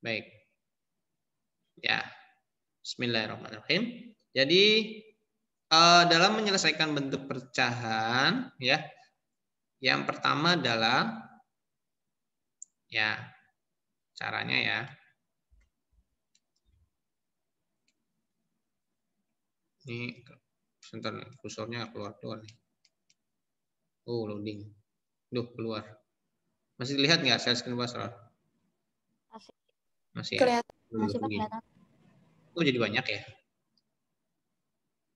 Baik. Ya. Bismillahirrahmanirrahim. Jadi dalam menyelesaikan bentuk pecahan, ya, yang pertama adalah, ya, caranya ya. Ini sebentar, kursornya keluar nih. Oh, loading. Duh, keluar. Masih dilihat nggak share screen Basra? Masih ya? Kelihatan. Masih Pak, kelihatan. Oh, jadi banyak ya?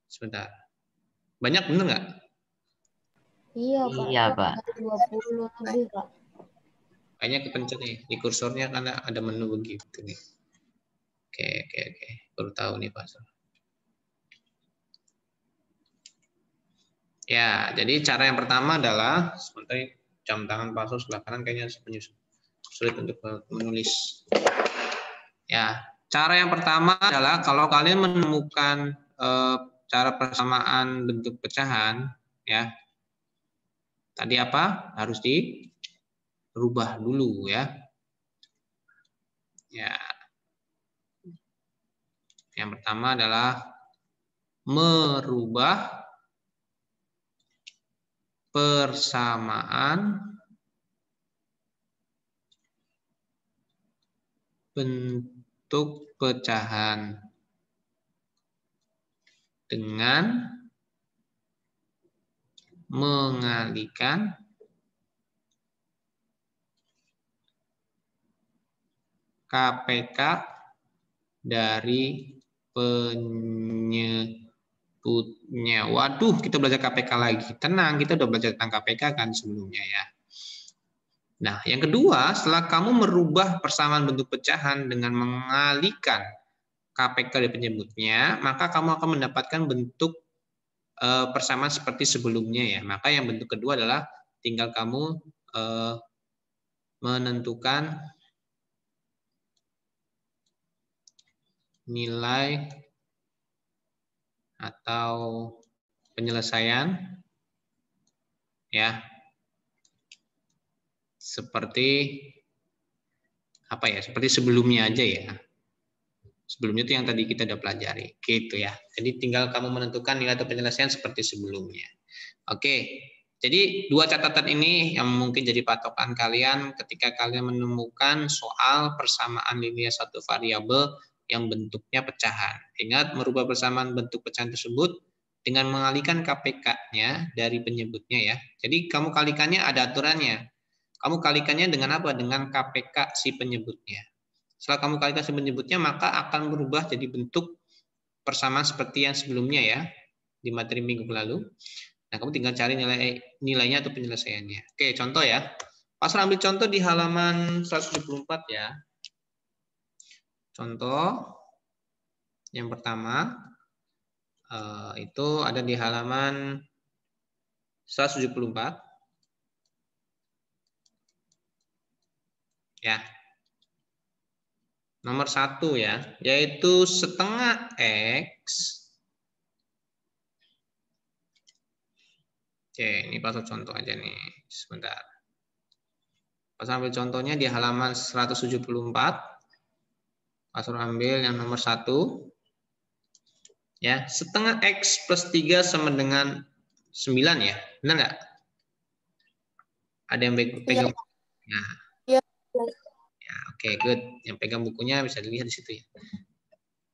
Sebentar. Banyak bener nggak? Iya, Pak. Iya, Pak. 20 lebih, Pak. Kayaknya kepencet nih. Di kursornya karena ada menu begitu nih. Oke. Baru tahu nih Pak. Ya, jadi cara yang pertama adalah seperti jam tangan Pak sebelah kanan kayaknya sulit untuk menulis. Ya, cara yang pertama adalah kalau kalian menemukan cara persamaan bentuk pecahan, ya, tadi apa? Harus dirubah dulu ya. Ya. Yang pertama adalah merubah persamaan bentuk pecahan dengan mengalihkan KPK dari penyebutnya. Waduh, kita belajar KPK lagi. Tenang, kita udah belajar tentang KPK kan sebelumnya ya. Nah, yang kedua, setelah kamu merubah persamaan bentuk pecahan dengan mengalihkan KPK dari penyebutnya, maka kamu akan mendapatkan bentuk persamaan seperti sebelumnya ya. Maka yang bentuk kedua adalah tinggal kamu menentukan nilai atau penyelesaian ya. Seperti apa ya? Seperti sebelumnya aja ya. Sebelumnya itu yang tadi kita udah pelajari, gitu ya. Jadi tinggal kamu menentukan nilai atau penyelesaian seperti sebelumnya. Oke. Jadi dua catatan ini yang mungkin jadi patokan kalian ketika kalian menemukan soal persamaan linear satu variabel yang bentuknya pecahan. Ingat, merubah persamaan bentuk pecahan tersebut dengan mengalihkan KPK-nya dari penyebutnya ya. Jadi kamu kalikannya ada aturannya. Kamu kalikannya dengan apa? Dengan KPK si penyebutnya. Setelah kamu kalikan si penyebutnya, maka akan berubah jadi bentuk persamaan seperti yang sebelumnya ya, di materi minggu lalu. Nah, kamu tinggal cari nilainya atau penyelesaiannya. Oke, contoh ya. Pasal ambil contoh di halaman 174 ya. Contoh yang pertama itu ada di halaman 174. Ya. Nomor 1 ya, yaitu setengah X. Oke, ini pasal contoh aja nih. Sebentar. Pasal ambil contohnya di halaman 174. Pasal ambil yang nomor 1. Ya, setengah X plus 3 sama dengan 9 ya. Benar nggak? Ada yang pegang? Ya. Iya. Ya, oke, good. Yang pegang bukunya bisa dilihat di situ ya.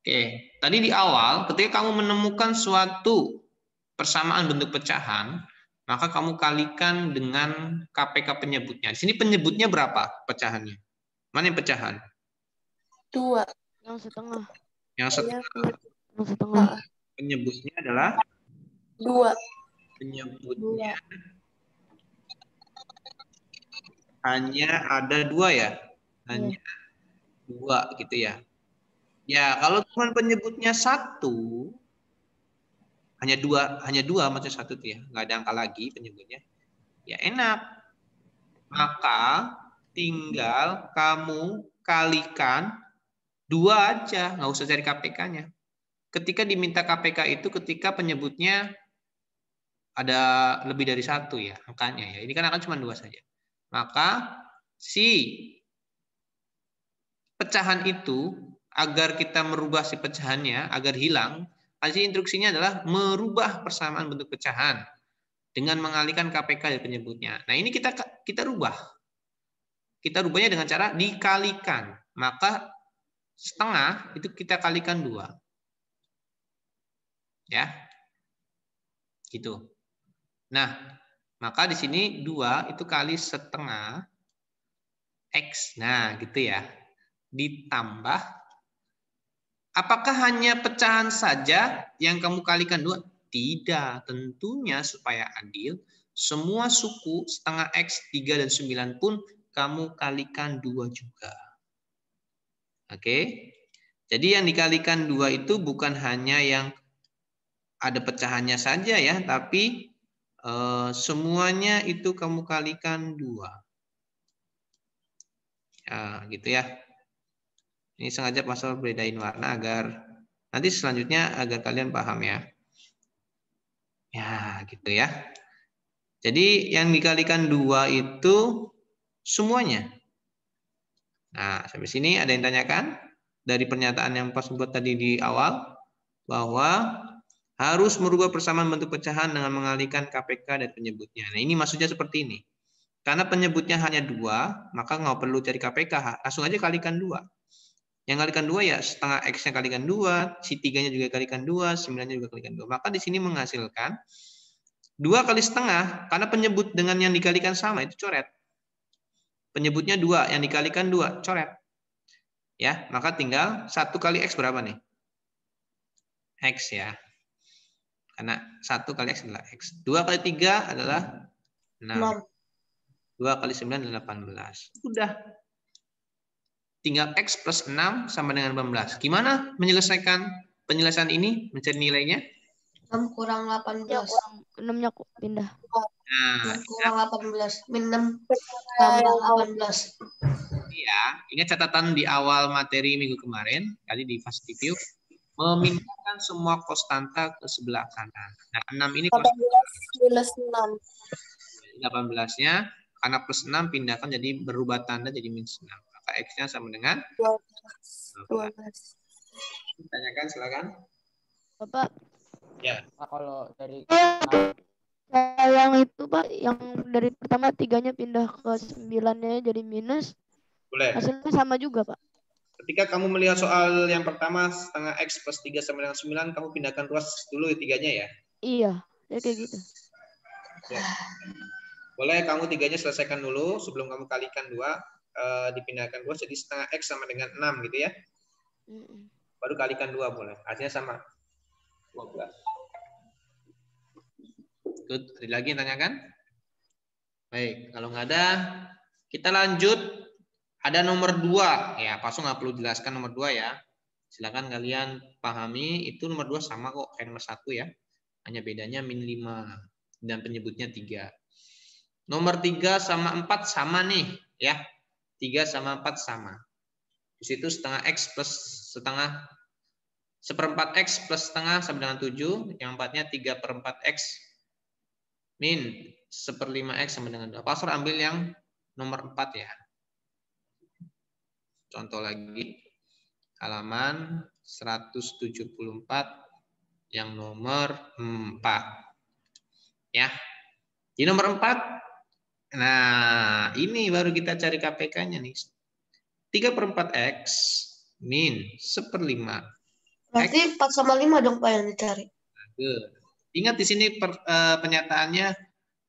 Oke, tadi di awal ketika kamu menemukan suatu persamaan bentuk pecahan, maka kamu kalikan dengan KPK penyebutnya. Di sini penyebutnya berapa pecahannya? Mana yang pecahan? 2. Yang setengah. Yang setengah. Yang setengah. Penyebutnya adalah 2. Penyebutnya hanya ada 2 ya? Hanya 2 gitu ya. Ya, kalau cuma penyebutnya 1, hanya dua maksudnya 1 tuh ya, nggak ada angka lagi penyebutnya. Ya enak. Maka tinggal kamu kalikan 2 aja, nggak usah cari KPK-nya. Ketika diminta KPK itu ketika penyebutnya ada lebih dari 1 ya angkanya ya. Ini kan akan cuma 2 saja. Maka si pecahan itu, agar kita merubah si pecahannya, agar hilang, hasil instruksinya adalah merubah persamaan bentuk pecahan dengan mengalihkan KPK dari penyebutnya. Nah, ini kita rubah. Kita rubahnya dengan cara dikalikan. Maka setengah itu kita kalikan 2. Ya. Gitu. Nah, maka di sini 2 itu kali setengah X. Nah, gitu ya. Ditambah, apakah hanya pecahan saja yang kamu kalikan 2? Tidak. Tentunya supaya adil, semua suku setengah X, 3, dan 9 pun kamu kalikan 2 juga. Oke. Jadi yang dikalikan 2 itu bukan hanya yang ada pecahannya saja ya, tapi semuanya itu kamu kalikan 2. Ya, gitu ya. Ini sengaja Pastor bedain warna agar nanti selanjutnya agar kalian paham ya. Ya, gitu ya. Jadi yang dikalikan 2 itu semuanya. Nah, sampai sini ada yang tanyakan? Dari pernyataan yang Pas buat tadi di awal, bahwa harus merubah persamaan bentuk pecahan dengan mengalihkan KPK dan penyebutnya. Nah, ini maksudnya seperti ini. Karena penyebutnya hanya 2, maka nggak perlu cari KPK. Langsung aja kalikan 2. Yang kalikan 2 ya setengah X-nya kalikan 2, si 3-nya juga kalikan 2, 9-nya juga kalikan 2. Maka di sini menghasilkan 2 kali setengah, karena penyebut dengan yang dikalikan sama, itu coret. Penyebutnya 2, yang dikalikan 2, coret. Ya, maka tinggal 1 kali X berapa nih? X ya. Karena 1 kali X adalah X. 2 kali 3 adalah 6. 2 kali 9 adalah 18. Udah. Tinggal X plus 6 sama dengan 18. Gimana menyelesaikan penyelesaian ini? Mencari nilainya? 6 kurang 18. Ya, kurang 6-nya kok pindah. Nah, 6 kurang 18. Min 6 tambah 18. ya, ingat catatan di awal materi minggu kemarin, tadi di Fast Review, memindahkan semua konstanta ke sebelah kanan. Nah, 6 ini 18 minus 6. 18-nya, karena plus 6 pindahkan jadi berubah tanda jadi minus 6. Maka X-nya sama dengan 12. Tanyakan, silakan. Bapak, Ya. Kalau dari yang itu Pak, yang dari pertama 3-nya pindah ke 9-nya jadi minus, Boleh. hasilnya sama juga Pak. Ketika kamu melihat soal yang pertama setengah X plus 3 sama dengan 9, kamu pindahkan ruas dulu 3-nya ya? Iya, ya kayak gitu. Ya. Boleh kamu 3-nya selesaikan dulu sebelum kamu kalikan 2, dipindahkan ruas jadi setengah X sama dengan 6 gitu ya? Baru kalikan 2 boleh. Hasilnya sama. 12. Good. Ada lagi yang tanyakan? Baik, kalau nggak ada, kita lanjut. Ada nomor 2. Ya, Pasung nggak perlu jelaskan nomor 2 ya. Silakan kalian pahami, itu nomor 2 sama kok kayak nomor 1 ya. Hanya bedanya min 5 dan penyebutnya 3. Nomor 3 sama 4 sama nih ya. 3 sama 4 sama. Di situ setengah X plus setengah seperempat X plus setengah sama dengan 7. Yang 4-nya 3/4 X min 1/5 X sama dengan 2. Pastor ambil yang nomor 4 ya. Contoh lagi. Halaman 174 yang nomor 4. Ya. Di nomor 4. Nah, ini baru kita cari KPK-nya nih. 3/4 X min 1/5. Berarti 4 sama 5 dong Pak yang dicari. Ingat di sini pernyataannya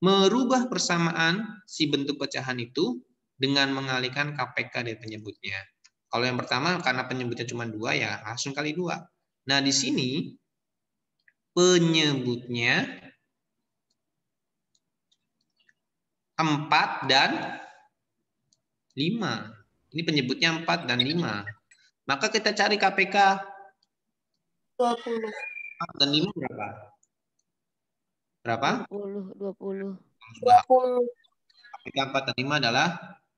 merubah persamaan si bentuk pecahan itu dengan mengalihkan KPK dari penyebutnya. Kalau yang pertama karena penyebutnya cuma 2 ya langsung kali 2. Nah, di sini penyebutnya 4 dan 5. Ini penyebutnya 4 dan 5. Maka kita cari KPK 20. 4 dan 5 berapa? Berapa? 20. KPK 4 dan 5 adalah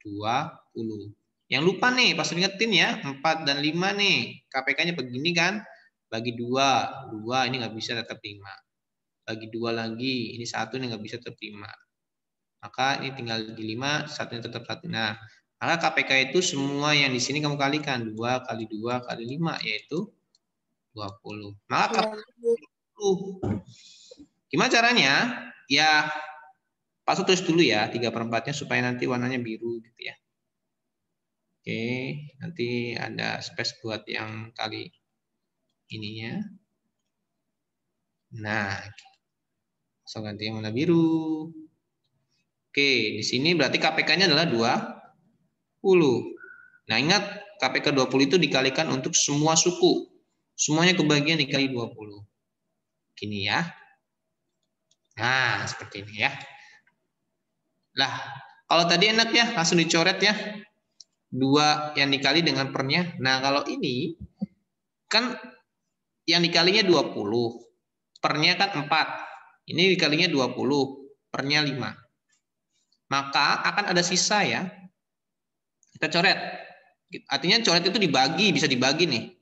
20. Yang lupa nih, pas ingetin ya, 4 dan 5 nih. KPK-nya begini kan? Bagi 2. 2 ini nggak bisa tetap 5. Bagi 2 lagi, ini 1 ini nggak bisa tetap 5. Maka ini tinggal di 5, 1 tetap 1. Nah, Maka KPK itu semua yang di sini kamu kalikan. 2 kali 2 kali 5, yaitu 20. Maka KPK 20. Gimana caranya? Ya, Pak tulis dulu ya 3/4-nya supaya nanti warnanya biru gitu ya. Oke, nanti ada space buat yang kali ininya. Nah, so ganti yang warna biru. Oke, di sini berarti KPK-nya adalah 20. Nah, ingat KPK 20 itu dikalikan untuk semua suku. Semuanya kebagian dikali 20. Gini ya. Nah, seperti ini ya. Lah, kalau tadi enak ya, langsung dicoret ya. 2 yang dikali dengan pernya. Nah, kalau ini kan yang dikalinya 20. Pernya kan 4. Ini dikalinya 20. Pernya 5. Maka akan ada sisa ya. Kita coret. Artinya coret itu dibagi, bisa dibagi nih.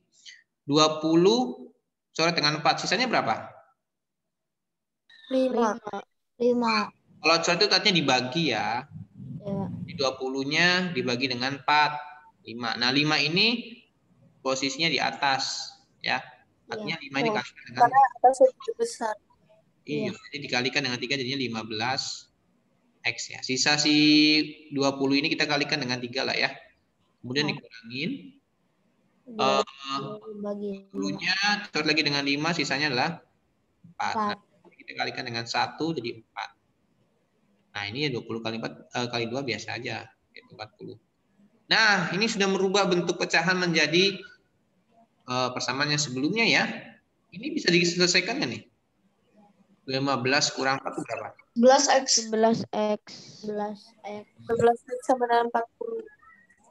20 coret dengan 4. Sisanya berapa? 5. Kalau coret itu artinya dibagi ya. Ya. Di 20-nya dibagi dengan 4. 5. Nah, 5 ini posisinya di atas ya. Artinya 5 ini dikalikan dengan Karena atasnya lebih besar. iya, jadi dikalikan dengan 3 jadinya 15 X ya. Sisa si 20 ini kita kalikan dengan 3 lah ya. Kemudian dikurangin. 20-nya coret lagi dengan 5, sisanya adalah 4. Nah, kita kalikan dengan 1 jadi 4. Nah, ini ya 20 kali 4 kali 2 biasa aja, yaitu 40. Nah, ini sudah merubah bentuk pecahan menjadi persamaan yang sebelumnya ya. Ini bisa diselesaikan nggak nih? 15 kurang 4 itu berapa? 11X. 11X. 11X sama dengan 40.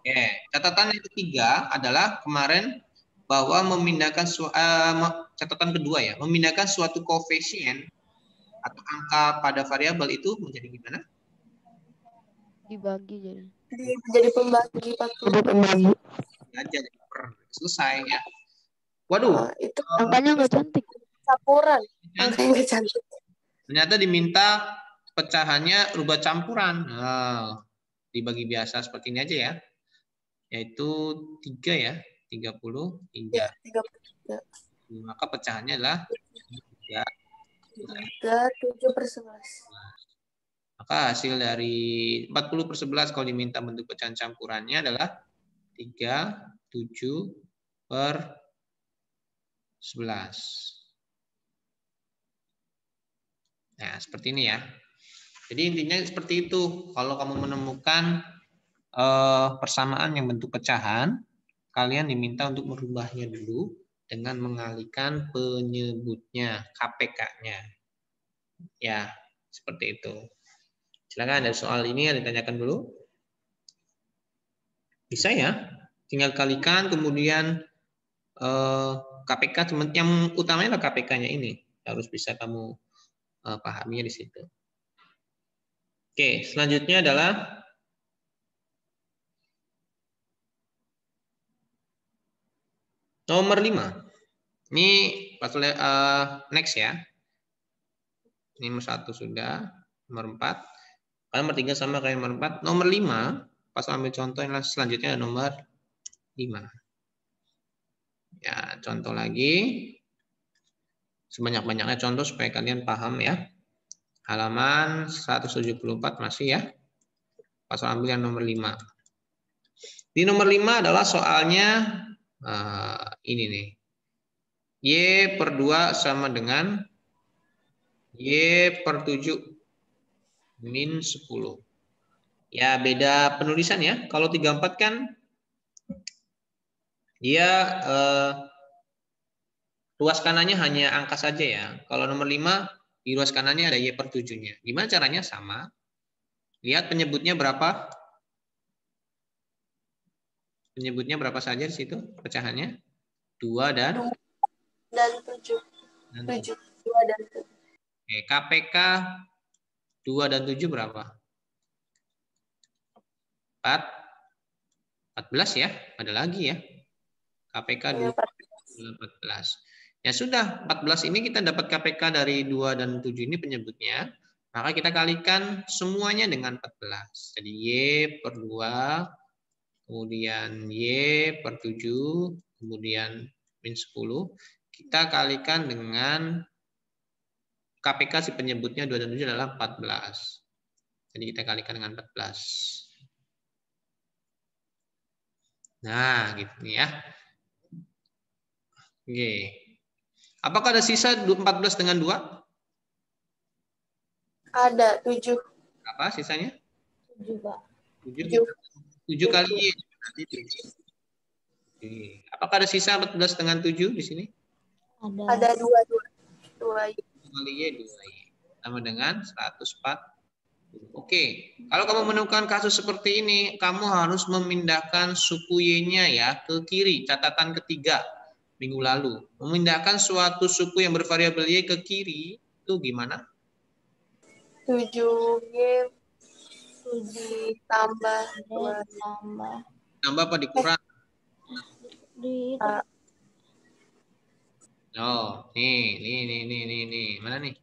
Oke, catatan yang ketiga adalah kemarin bahwa memindahkan catatan kedua ya, memindahkan suatu koefisien atau angka pada variabel itu menjadi gimana? Dibagi jadi. Jadi pembagi 40. Jadi pembagi. Aja selesai ya. Waduh, Itu angkanya nggak cantik. campuran. Angkanya nggak cantik. Ternyata diminta pecahannya rubah campuran. Nah, dibagi biasa seperti ini aja ya. Yaitu 3 ya, 33. Ya, 33. Maka pecahannya adalah 3. 7/11. Maka hasil dari 40/11 kalau diminta bentuk pecahan campurannya adalah 37/11. Nah, seperti ini ya. Jadi intinya seperti itu. Kalau kamu menemukan persamaan yang bentuk pecahan, kalian diminta untuk merubahnya dulu dengan mengalihkan penyebutnya, KPK-nya. Ya, seperti itu. Silakan ada soal ini yang ditanyakan dulu. Bisa ya. Tinggal kalikan kemudian KPK, yang utamanya adalah KPK-nya ini. Harus bisa kamu pahaminya di situ. Oke, selanjutnya adalah nomor 5. Ini next ya. Ini nomor 1 sudah, nomor 4. Nomor 3 sama kayak nomor 4. Nomor 5, pas ambil contoh yang selanjutnya ada nomor 5. Ya, contoh lagi. Sebanyak-banyaknya contoh supaya kalian paham ya. Halaman 174 masih ya. Pas ambil yang nomor 5. Di nomor 5 adalah soalnya ini nih. Y/2 sama dengan Y/7 min 10. Ya, beda penulisan ya. Kalau 34 kan dia ruas kanannya hanya angka saja ya. Kalau nomor 5 di ruas kanannya ada Y/7-nya. Gimana caranya? Sama. Lihat penyebutnya berapa? Penyebutnya berapa saja di situ pecahannya? 2 dan 7. 7. 2 dan 7. Oke, KPK 2 dan 7 berapa? 14 ya, ada lagi ya. KPK 2 14. Ya sudah, 14 ini kita dapat KPK dari 2 dan 7 ini penyebutnya. Maka kita kalikan semuanya dengan 14. Jadi Y/2 kemudian Y per 7, kemudian min 10. Kita kalikan dengan KPK si penyebutnya 2 dan 7 adalah 14. Jadi kita kalikan dengan 14. Nah, gitu ya. Oke. Apakah ada sisa 14 dengan 2? Ada 7. Apa sisanya? 7, Pak. 7 kali Y. Berarti 7. Oke. Apakah ada sisa 14 dengan 7 di sini? Ada 2 Y. 2 Y, 2 Y. Sama dengan 140. Oke. Kalau kamu menemukan kasus seperti ini, kamu harus memindahkan suku Y-nya ya ke kiri. Catatan ketiga minggu lalu. Memindahkan suatu suku yang bervariabel Y ke kiri, itu gimana? 7Y ditambah 2. Tambah apa dikurang? Ah, Oh, nih. Mana nih?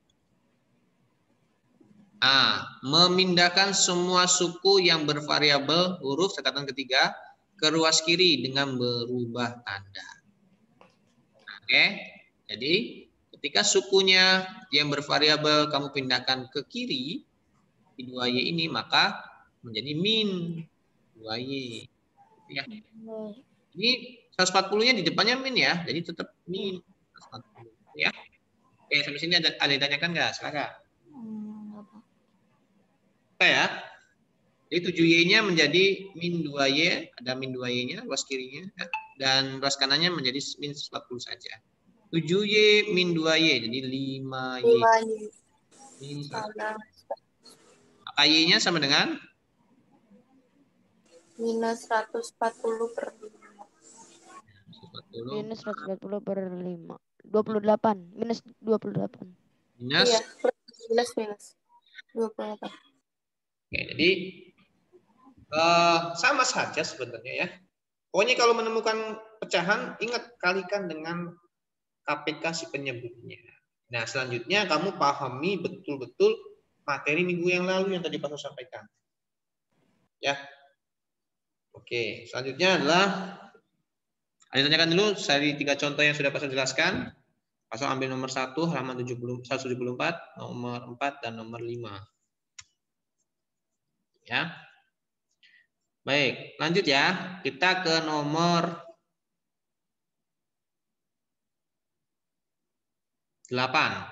Memindahkan semua suku yang bervariabel huruf catatan ketiga ke ruas kiri dengan berubah tanda. Oke, jadi ketika sukunya yang bervariabel kamu pindahkan ke kiri di 2Y ini, maka menjadi min 2Y. Ya. Ini 140-nya di depannya min ya, jadi tetap min 140 ya. Oke, sampai sini ada yang tanyakan nggak? Silakan. Oke ya. Jadi 7Y-nya menjadi min 2Y, ada min 2Y-nya, ruas kirinya, ya. Dan ruas kanannya menjadi min 40 saja. 7Y min 2Y, jadi 5Y. 5Y. Maka Y-nya sama dengan? Minus 140 per 5. 140. Minus 140 per 5. 28. Minus 28. Minus. Iya, minus 28. Oke, jadi sama saja sebenarnya ya. Pokoknya kalau menemukan pecahan, ingat kalikan dengan KPK si penyebutnya. Nah, selanjutnya kamu pahami betul-betul materi minggu yang lalu yang tadi Pak Sos sampaikan. Ya. Oke, selanjutnya adalah tanyakan dulu dari 3 contoh yang sudah Pak Sos jelaskan. Pak Sos ambil nomor 1 halaman 174, nomor 4 dan nomor 5. Ya. Baik, lanjut ya. Kita ke nomor 8.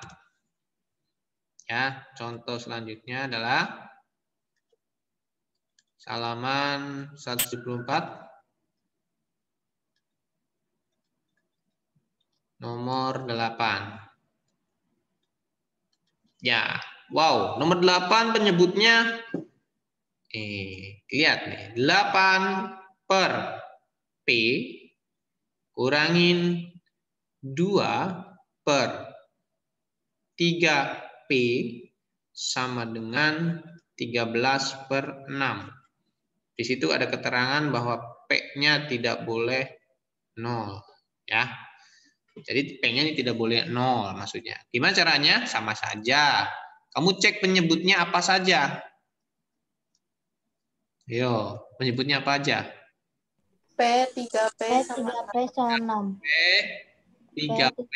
Ya, contoh selanjutnya adalah halaman 174 nomor 8. Ya, wow, nomor 8 penyebutnya lihat nih, 8 per P kurangin 2 per 3P sama dengan 13 per 6. Di situ ada keterangan bahwa P-nya tidak boleh 0. Ya. Jadi P-nya ini tidak boleh 0 maksudnya. Gimana caranya? Sama saja. Kamu cek penyebutnya apa saja. Yo, penyebutnya apa aja? P, 3P sama 6. P, 3P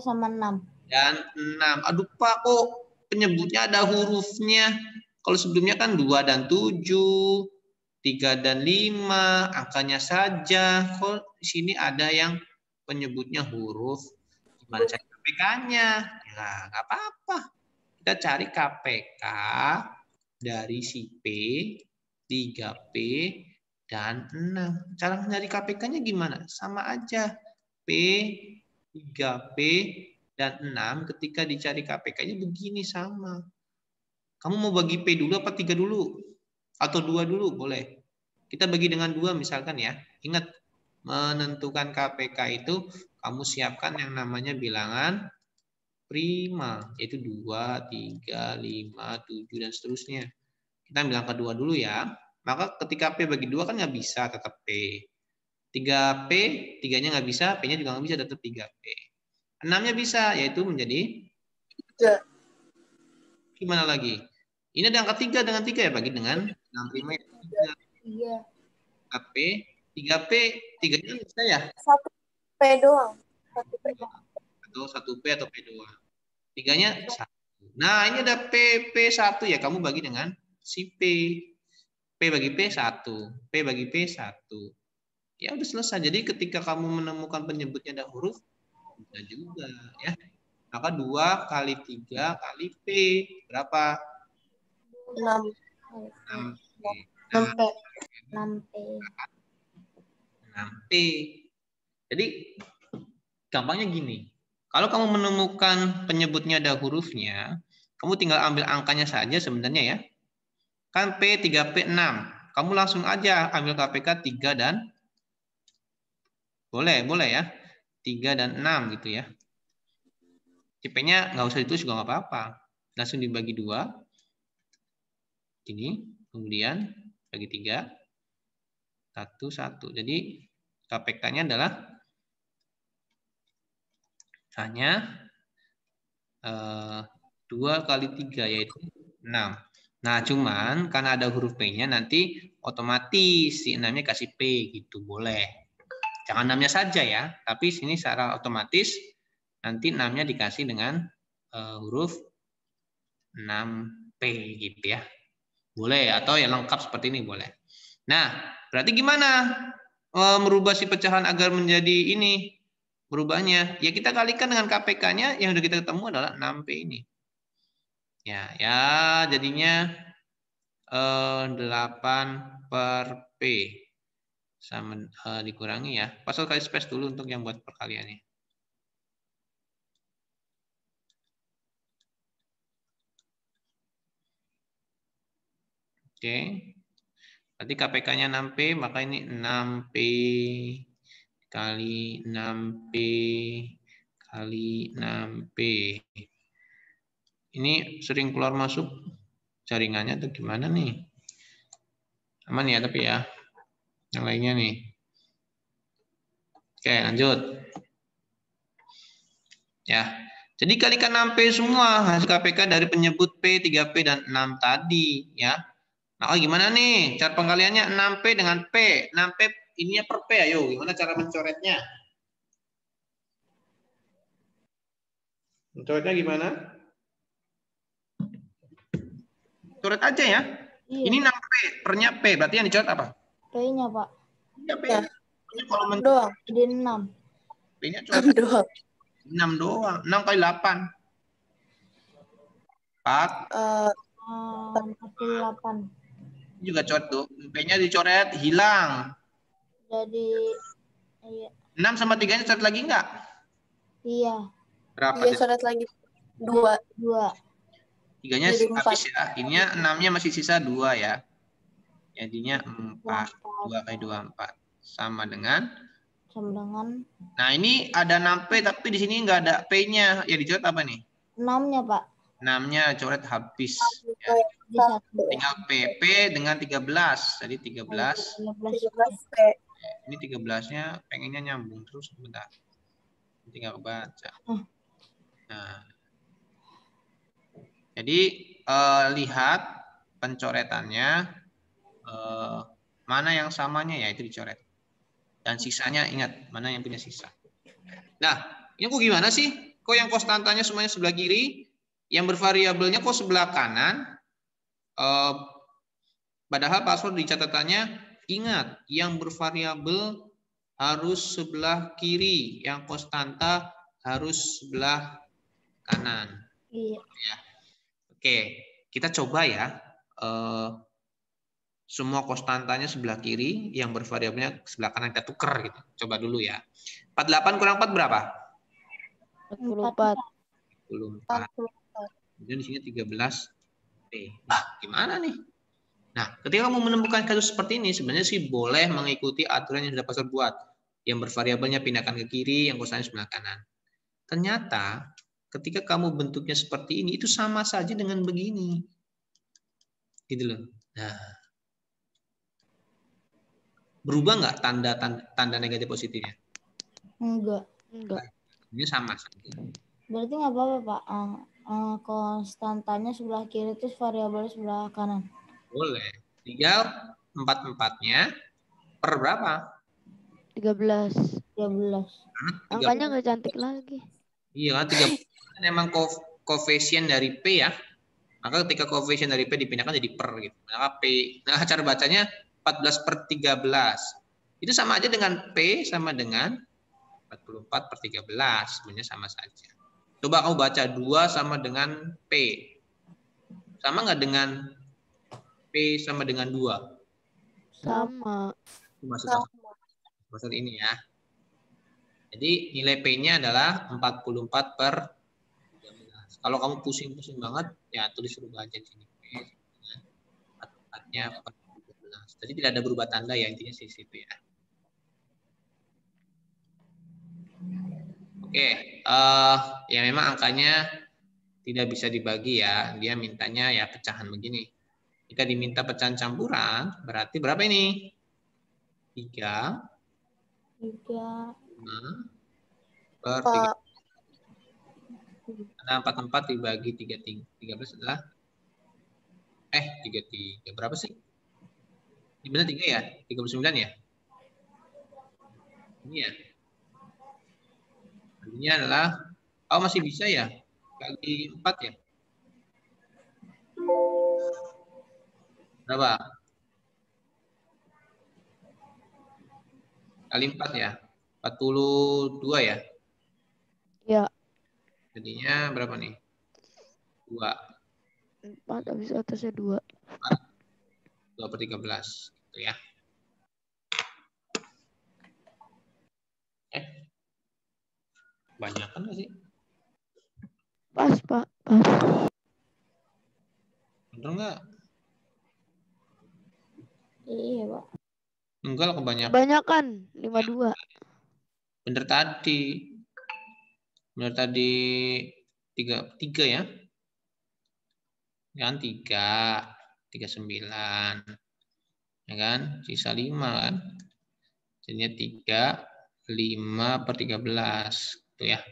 sama 6. dan 6. Aduh Pak, kok penyebutnya ada hurufnya? Kalau sebelumnya kan 2 dan 7, 3 dan 5, angkanya saja. Kok di sini ada yang penyebutnya huruf? Gimana cari KPK-nya? Ya, nggak apa-apa. Kita cari KPK dari si P, 3P, dan 6. Cara mencari KPK-nya gimana? Sama aja. P, 3P, dan 6 ketika dicari KPK-nya begini sama. Kamu mau bagi P dulu apa 3 dulu? Atau 2 dulu? Boleh. Kita bagi dengan 2 misalkan ya. Ingat, menentukan KPK itu kamu siapkan yang namanya bilangan prima. Yaitu 2, 3, 5, 7, dan seterusnya. Kita ambil angka 2 dulu ya. Maka ketika P bagi 2 kan nggak bisa, tetap P. 3P, 3-nya nggak bisa, P-nya juga nggak bisa, tetap 3P. 6-nya bisa, yaitu menjadi 3. Gimana lagi? Ini ada angka 3 dengan 3 ya, bagi dengan 6 prima. 3. AP, 3P, 3-nya bisa ya? 1P doang. 1P. Atau 1P atau P doang. 3-nya 1. Nah, ini ada P1 ya. Kamu bagi dengan si P. P bagi P 1. P bagi P 1. Ya udah selesai. Jadi ketika kamu menemukan penyebutnya ada huruf, bisa juga ya. Maka 2 kali 3 kali P. Berapa? 6. 6P. 6P. 6P. 6P. Jadi gampangnya gini. Kalau kamu menemukan penyebutnya ada hurufnya, kamu tinggal ambil angkanya saja sebenarnya ya. Kan P, 3P, 6. Kamu langsung aja ambil KPK 3 dan boleh ya. 3 dan 6 gitu ya. CP-nya nggak usah ditulis juga nggak apa-apa. Langsung dibagi 2. Ini, kemudian bagi 3. 1. Jadi KPK-nya adalah hanya 2 kali 3 yaitu 6. Nah, cuman karena ada huruf P-nya nanti otomatis si 6-nya kasih P gitu, boleh. Jangan 6-nya saja ya, tapi sini secara otomatis nanti 6-nya dikasih dengan huruf 6P gitu ya. Boleh, atau yang lengkap seperti ini boleh. Nah, berarti gimana merubah si pecahan agar menjadi ini? Berubahnya, ya kita kalikan dengan KPK-nya yang sudah kita ketemu adalah 6P ini. Ya jadinya 8 per P sama dikurangi ya. Pasal kali space dulu untuk yang buat perkaliannya. Oke. Berarti KPK-nya 6P, maka ini 6P kali 6P kali 6P. Ini sering keluar masuk jaringannya atau gimana nih? Aman ya tapi ya. Yang lainnya nih. Oke, lanjut. Ya. Jadi kalikan 6P semua hasil KPK dari penyebut P, 3P dan 6 tadi ya. Nah, gimana nih cara pengkaliannya 6P dengan P? 6P ininya per P, ayo gimana cara mencoretnya? Mencoretnya gimana? Coret aja ya. Iya. Ini 6P, pernya P, berarti yang dicoret apa? P-nya, Pak. Ya, P. Ya. Ini kalau Doang. Jadi 6. P-nya coret 6 doang. 6 doang. 6 kali 8. 4. 48. Ini juga coret tuh. P-nya dicoret, hilang. Jadi iya. 6 sama 3-nya coret lagi enggak? Iya. Berapa? Iya, coret lagi. 2. 2. 3-nya Jadi habis ya. Ininya 6-nya masih sisa 2 ya. Jadinya 4. 2 kali 2, 4. Sama dengan? Nah, ini ada 6P tapi di sini enggak ada P-nya. Ya dicoret apa nih? 6-nya, Pak. 6-nya coret habis. Ya. Tinggal PP dengan 13. Jadi 13. 13P. Ini 13-nya pengennya nyambung terus sebentar. Tinggal kebaca. Nah. Jadi lihat pencoretannya mana yang samanya ya itu dicoret. Dan sisanya ingat mana yang punya sisa. Nah, ini kok gimana sih? Kok yang konstantanya semuanya sebelah kiri, yang bervariabelnya kok sebelah kanan? Padahal password di catatannya ingat yang bervariabel harus sebelah kiri, yang konstanta harus sebelah kanan. Iya. Ya. Oke, kita coba ya. Semua konstantanya sebelah kiri, yang bervariabelnya sebelah kanan kita tuker gitu. Coba dulu ya. 48 kurang 4 berapa? 44. 44. Kemudian di sini 13. Nah, gimana nih? Nah, ketika kamu menemukan kasus seperti ini, sebenarnya sih boleh mengikuti aturan yang sudah pasal buat. Yang bervariabelnya pindahkan ke kiri, yang konstannya sebelah kanan. Ternyata, ketika kamu bentuknya seperti ini, itu sama saja dengan begini. Gitu loh. Nah, berubah nggak tanda negatif positifnya? Enggak. Ini sama. Berarti nggak apa-apa, Pak. Konstantanya sebelah kiri terus variabelnya sebelah kanan. Boleh. Tinggal 4-4-nya per berapa? 13. 13. Angkanya nggak cantik lagi. Iya kan 3 kan emang koefisien dari P ya. Maka ketika koefisien dari P dipindahkan jadi per gitu. Maka P. Nah, cara bacanya 14/13. Itu sama aja dengan P sama dengan 44/13. Sebenarnya sama saja. Coba kamu baca 2 sama dengan P. Sama nggak dengan P sama dengan 2? Sama. Maksud ini ya. Jadi nilai P-nya adalah 44/13. Kalau kamu pusing-pusing banget, ya tulis rubah aja di sini. P dengan 44-nya 4/13. Jadi tidak ada berubah tanda ya, intinya di situ ya. Oke, ya memang angkanya tidak bisa dibagi ya. Dia mintanya ya pecahan begini. Jika diminta pecahan campuran, berarti berapa ini? 3 per 3. Karena 44 dibagi 13 adalah 33. Berapa sih? Ini benar 3 ya? 39 ya? Ini ya. Artinya adalah masih bisa ya? Kali 4 ya? Berapa? Kali 4 ya? 42 ya? Ya. Jadinya berapa nih? 2. 4 habis atasnya 2. 2/13 gitu ya. Banyak kan nggak sih? Pas, Pak. Pas. Bener nggak? Iya, Pak. Enggak lah, kebanyakan. Kebanyakan 52. Bener tadi. Bener tadi 3 ya. Kan 39. Ya kan? Sisa 5 kan? Jadinya 5/13 itu ya.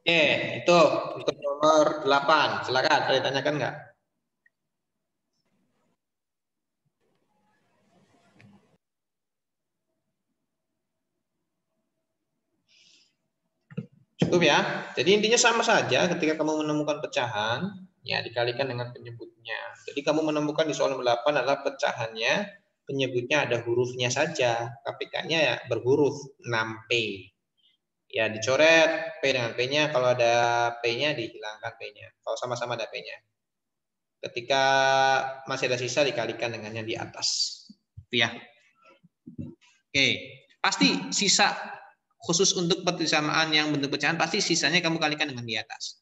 Oke, itu untuk nomor 8. Silakan, ada ditanyakan nggak? Cukup ya. Jadi intinya sama saja ketika kamu menemukan pecahan, ya dikalikan dengan penyebutnya. Jadi kamu menemukan di soal nomor 8 adalah pecahannya, penyebutnya ada hurufnya saja. KPK-nya ya berhuruf 6P. Ya dicoret P dengan P-nya, kalau ada P-nya dihilangkan P-nya. Kalau sama-sama ada P-nya. Ketika masih ada sisa dikalikan dengan yang di atas. Itu ya. Oke, pasti sisa khusus untuk persamaan yang bentuk pecahan pasti sisanya kamu kalikan dengan di atas.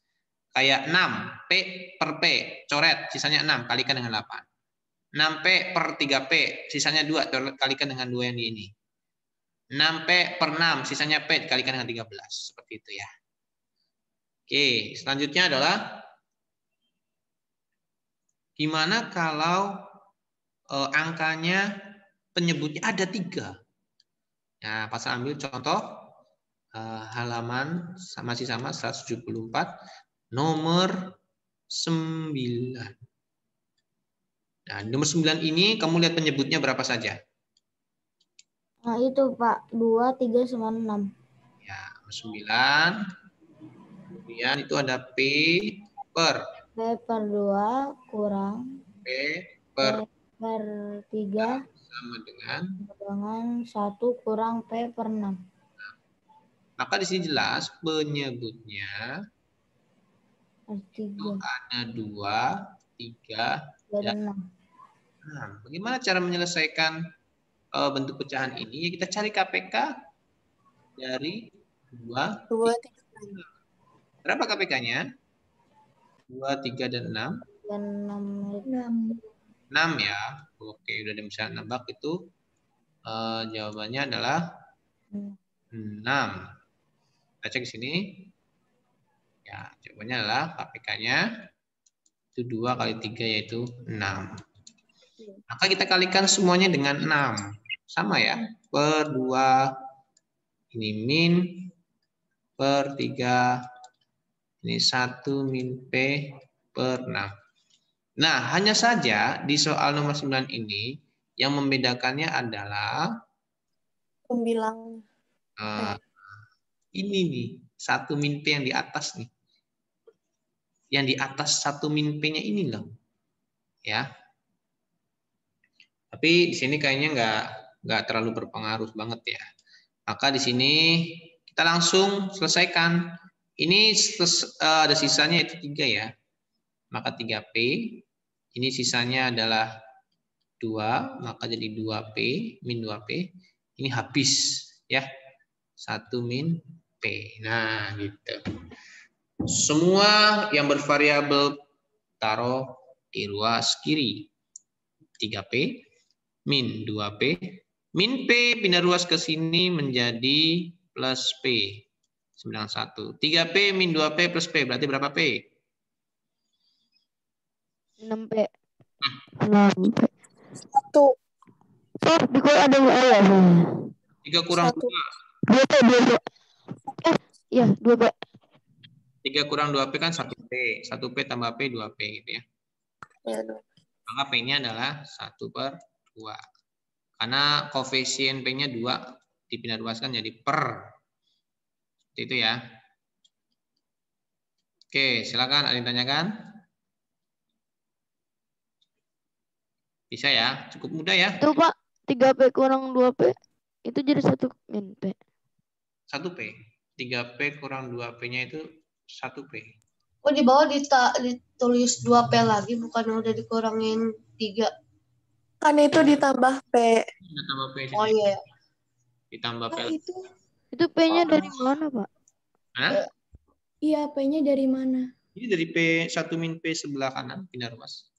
Kayak 6 P per P, coret, sisanya 6 kalikan dengan 8. 6P per 3P, sisanya 2 kalikan dengan 2 yang di ini. 6P per 6, sisanya P dikalikan dengan 13. Seperti itu ya. Oke, selanjutnya adalah gimana kalau angkanya penyebutnya ada 3. Nah, pas ambil contoh halaman masih sama 174 nomor 9. Nah, nomor 9 ini kamu lihat penyebutnya berapa saja? Nah, itu Pak, 2, 3 sama 6. Ya, nomor 9. Kemudian itu ada P per 2 kurang P per 3 sama dengan 1 kurang P per 6. maka di sini jelas penyebutnya itu 3. ada 2, 3, dan 6. Bagaimana cara menyelesaikan bentuk pecahan ini? Ya kita cari KPK dari 2, 3. Berapa KPK-nya? 2, 3, dan 6. 6 ya. Oke, udah bisa nebak itu. Jawabannya adalah 6. Kita cek di sini. Ya, jawabannya adalah KPK-nya itu 2 kali 3 yaitu 6. Maka kita kalikan semuanya dengan 6. Sama ya. Per 2 ini min per 3 ini 1 min P per 6. Nah, hanya saja di soal nomor 9 ini yang membedakannya adalah Pembilang. ini nih, 1 min P yang di atas nih. Yang di atas 1 min P-nya ini loh. Ya. Tapi di sini kayaknya nggak terlalu berpengaruh banget ya. Maka di sini kita langsung selesaikan. Ini ada sisanya itu 3 ya. Maka 3P. Ini sisanya adalah 2, maka jadi 2P, min 2P. Ini habis ya. 1 min P. Nah, gitu. Semua yang bervariabel taruh di ruas kiri. 3P min 2P. Min P pindah ruas ke sini menjadi plus P. 91. 3P min 2P plus P. Berarti berapa P? 6P. 6P. 1. Di ada ya? 3 kurang 1. 2P. Iya, 2P. 3 kurang 2P kan 1P. 1P tambah P, 2P gitu ya. Ya, Maka P-nya adalah 1/2. Karena koefisien P-nya 2 dipindah ruaskan jadi per. Seperti itu ya. Oke, silakan ada yang tanyakan? Bisa ya, cukup mudah ya. Itu Pak, 3P kurang 2P itu jadi 1 min P. 1P. 3P kurang 2P-nya itu 1P. Oh, di bawah ditulis 2P lagi, bukan udah dikurangin 3. Kan itu ditambah P. Ditambah P. Oh iya. Ditambah P. Itu P-nya dari mana, Pak? Hah? Iya, P-nya dari mana? Ini dari P 1 min P sebelah kanan pindah ruas.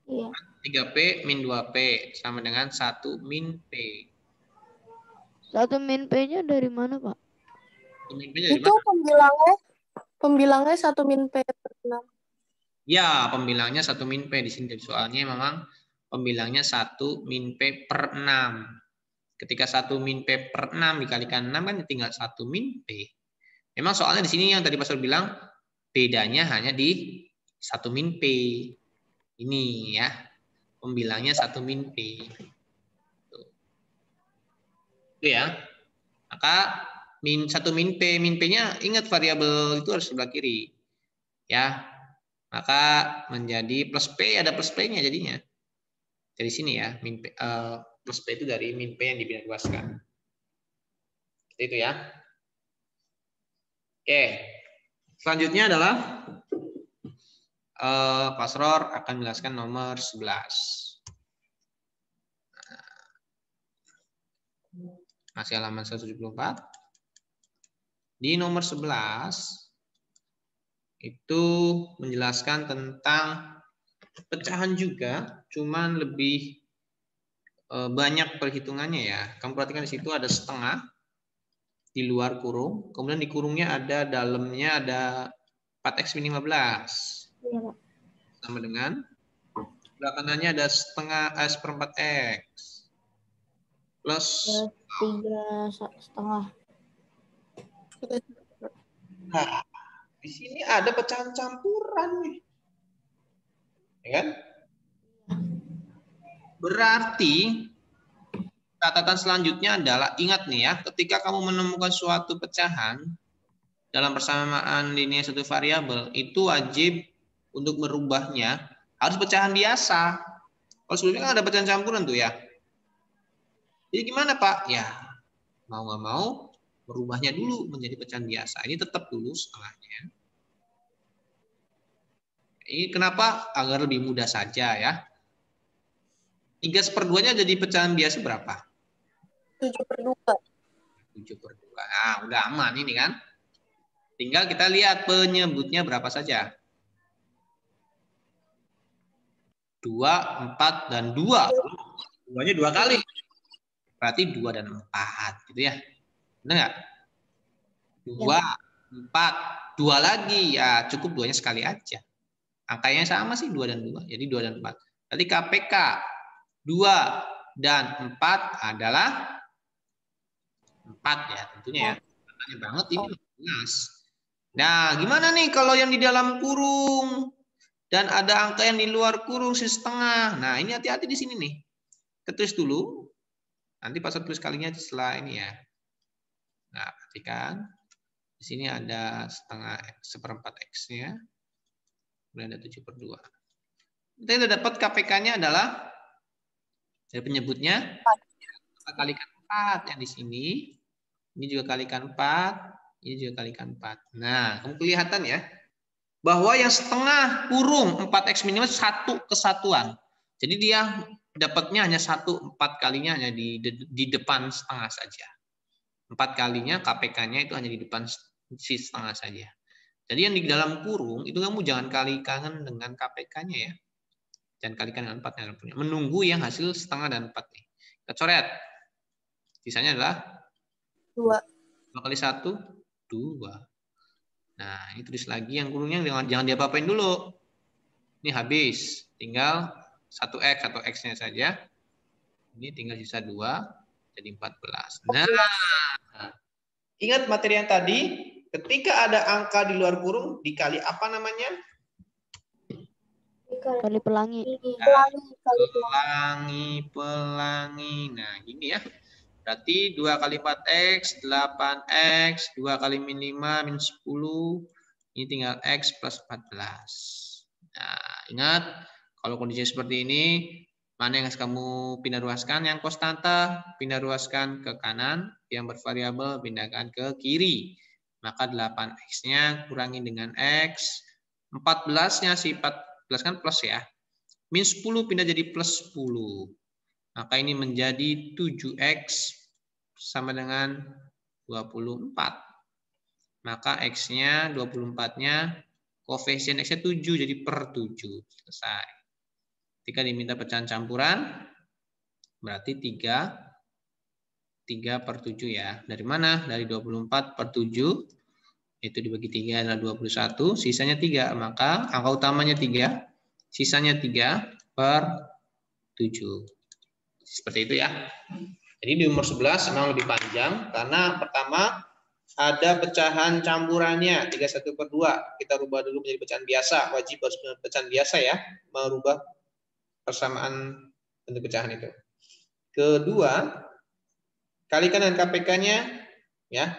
Iya. 3P min 2P sama dengan 1 min P. 1 min P-nya dari mana, Pak? 1 min P dari Itu mana? pembilangnya 1 min P per 6. Ya, pembilangnya 1 min P. Di sini dari soalnya memang pembilangnya 1 min P per 6. Ketika 1 min P per 6 dikalikan 6 kan tinggal 1 min P. Memang soalnya di sini yang tadi Pastor bilang bedanya hanya di 1 min P. Ini ya. Pembilangnya 1 min P. Itu ya. Maka 1 min P. Min P-nya ingat variabel itu harus sebelah kiri. Ya. Maka menjadi plus P, ada plus P-nya jadinya. Dari sini ya, min P, plus P itu dari min P yang dipindah ruaskan. Seperti itu ya. Oke. Selanjutnya adalah Pasror akan menjelaskan nomor 11. Masih halaman 174. Di nomor 11 itu menjelaskan tentang pecahan juga, cuman lebih banyak perhitungannya ya. Kamu perhatikan di situ ada setengah di luar kurung, kemudian di kurungnya ada dalamnya ada 4x min 15. Iya, Pak. Sama dengan belakangnya ada setengah S/4 X plus 3,5. Nah, di sini ada pecahan campuran nih. Ya kan? Berarti catatan selanjutnya adalah ingat nih ya, ketika kamu menemukan suatu pecahan dalam persamaan linear satu variabel, itu wajib untuk merubahnya harus pecahan biasa. Kalau sebelumnya kan ada pecahan campuran tuh ya. Jadi gimana Pak? Ya, mau nggak mau merubahnya dulu menjadi pecahan biasa. Ini tetap dulu setengahnya. Ini kenapa? Agar lebih mudah saja ya. 3/2-nya jadi pecahan biasa berapa? 7/2. 7/2. Nah, udah aman ini kan. Tinggal kita lihat penyebutnya berapa saja. 2, 4, dan 2. 2-nya 2 kali. Berarti 2 dan 4. Gitu ya. Benar nggak? 2, 4, 2 lagi. Ya cukup 2-nya sekali aja. Angkanya sama sih 2 dan 2. Jadi 2 dan 4. Berarti KPK 2 dan 4 adalah 4 ya tentunya ya. Tanya banget ini 15. Nah, gimana nih kalau yang di dalam kurung? Dan ada angka yang di luar kurung setengah. Nah, ini hati-hati di sini nih. Kita tulis dulu. Nanti pasal tulis kalinya setelah ini ya. Nah, perhatikan. Di sini ada setengah seperempat X-nya. Kemudian ada 7/2. Kita sudah dapat KPK-nya adalah, dari penyebutnya, kita kalikan 4 yang di sini. Ini juga kalikan 4. Ini juga kalikan 4. Nah, kamu kelihatan ya. Bahwa yang setengah kurung 4X minimal satu kesatuan. Jadi dia dapatnya hanya 1, 4 kalinya hanya di depan setengah saja. 4 kalinya KPK-nya itu hanya di depan si setengah saja. Jadi yang di dalam kurung itu kamu jangan kalikan dengan KPK-nya ya. Jangan kalikan dengan 4 yang punya. Menunggu yang hasil setengah dan 4 nih. Kita coret. Sisanya adalah 2. 2 kali 1, 2. Nah, ini tulis lagi yang kurungnya jangan diapa-apain dulu. Ini habis. Tinggal 1X, 1X-nya saja. Ini tinggal sisa 2, jadi 14. Nah, ingat materi yang tadi, ketika ada angka di luar kurung, dikali apa namanya? Kali pelangi. Pelangi. Nah, gini ya. Berarti 2 kali 4X, 8X, 2 kali min 5, min 10. Ini tinggal X plus 14. Nah, ingat, kalau kondisi seperti ini, mana yang harus kamu pindah ruaskan? Yang konstanta, pindah ruaskan ke kanan. Yang bervariabel, pindahkan ke kiri. Maka 8X-nya kurangi dengan X. 14-nya, si 14 kan plus ya. Min 10 pindah jadi plus 10. Maka ini menjadi 7X sama dengan 24. Maka X-nya, 24-nya, koefisien X-nya 7, jadi per 7. Selesai. Ketika diminta pecahan campuran, berarti 3/7 ya. Dari mana? Dari 24/7, itu dibagi 3 adalah 21, sisanya 3. Maka angka utamanya 3, sisanya 3/7. Seperti itu ya. Jadi di nomor 11 memang lebih panjang karena pertama ada pecahan campurannya 31/2. Kita rubah dulu menjadi pecahan biasa. Wajib harus pecahan biasa ya, merubah persamaan bentuk pecahan itu. Kedua, kalikan dengan KPK-nya ya.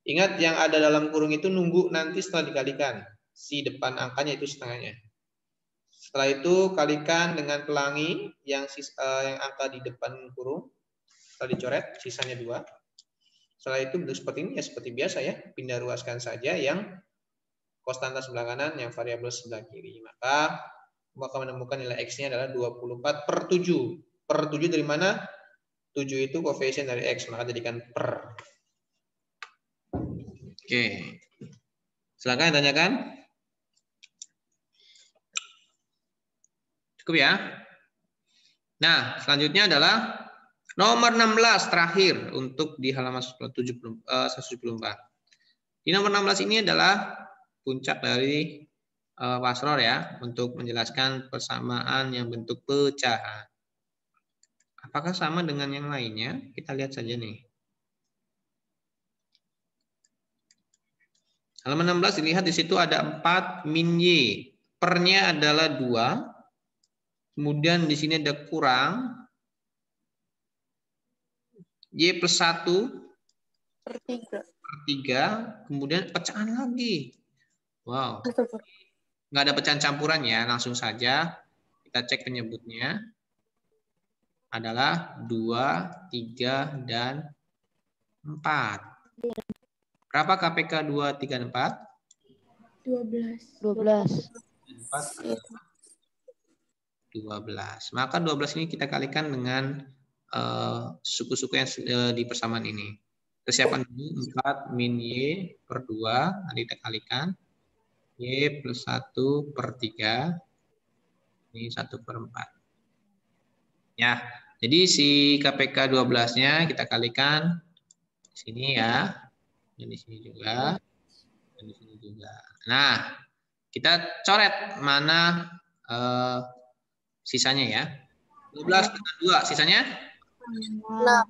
Ingat yang ada dalam kurung itu nunggu nanti setelah dikalikan. Si depan angkanya itu setengahnya. Setelah itu kalikan dengan pelangi yang angka di depan kurung. Setelah dicoret, sisanya 2. Setelah itu bentuk seperti ini ya seperti biasa ya. Pindah ruaskan saja yang konstanta sebelah kanan, yang variabel sebelah kiri. Maka akan menemukan nilai X-nya adalah 24/7. Per 7 dari mana? 7 itu koefisien dari X, maka jadikan per. Oke. Silakan tanyakan. Cukup ya. Nah, selanjutnya adalah nomor 16 terakhir untuk di halaman 174. Di nomor 16 ini adalah puncak dari Wasror ya, untuk menjelaskan persamaan yang bentuk pecahan. Apakah sama dengan yang lainnya? Kita lihat saja nih. Halaman 16 dilihat di situ ada 4 min Y. Pernya adalah 2. Kemudian di sini ada kurang Y plus 1/3. Kemudian pecahan lagi. Wow. Nggak ada pecahan campuran ya. Langsung saja kita cek penyebutnya. Adalah 2, 3, dan 4. Berapa KPK 2, 3, dan 4? 12. 12. 12. Maka 12 ini kita kalikan dengan suku-suku yang di persamaan ini. Kita siapkan dulu 4 min Y per 2. Nanti kita kalikan. Y plus 1/3. Ini 1/4. Ya, jadi si KPK 12-nya kita kalikan di sini ya. Dan di sini juga. Dan di sini juga. Nah, kita coret mana sisanya ya. 12 dengan 2, sisanya? 6.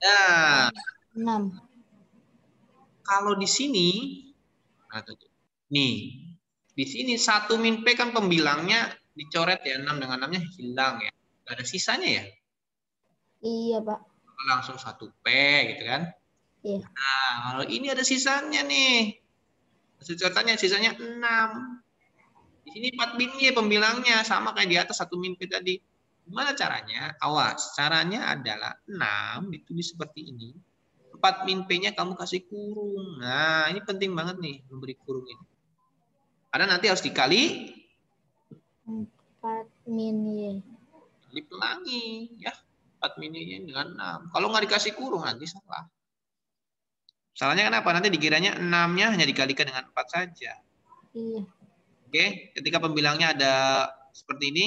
Nah, 6. kalau di sini, nih, Di sini 1 min P kan pembilangnya dicoret ya, 6 dengan 6-nya hilang ya. Nggak ada sisanya ya. Iya, Pak. Langsung 1 P gitu kan. Iya. Nah, kalau ini ada sisanya nih. Hasil coretannya sisanya 6. Di sini 4 min Y pembilangnya sama kayak di atas 1 min P tadi. Gimana caranya? Awas, caranya adalah 6 ditulis seperti ini. 4 min P-nya kamu kasih kurung. Nah, ini penting banget nih memberi kurung ini. Karena nanti harus dikali 4 min Y. dipelangi ya. 4 min Y dengan 6. Kalau nggak dikasih kurung nanti salah. Salahnya kenapa? Nanti dikiranya 6-nya hanya dikalikan dengan 4 saja. Iya. Oke, ketika pembilangnya ada seperti ini,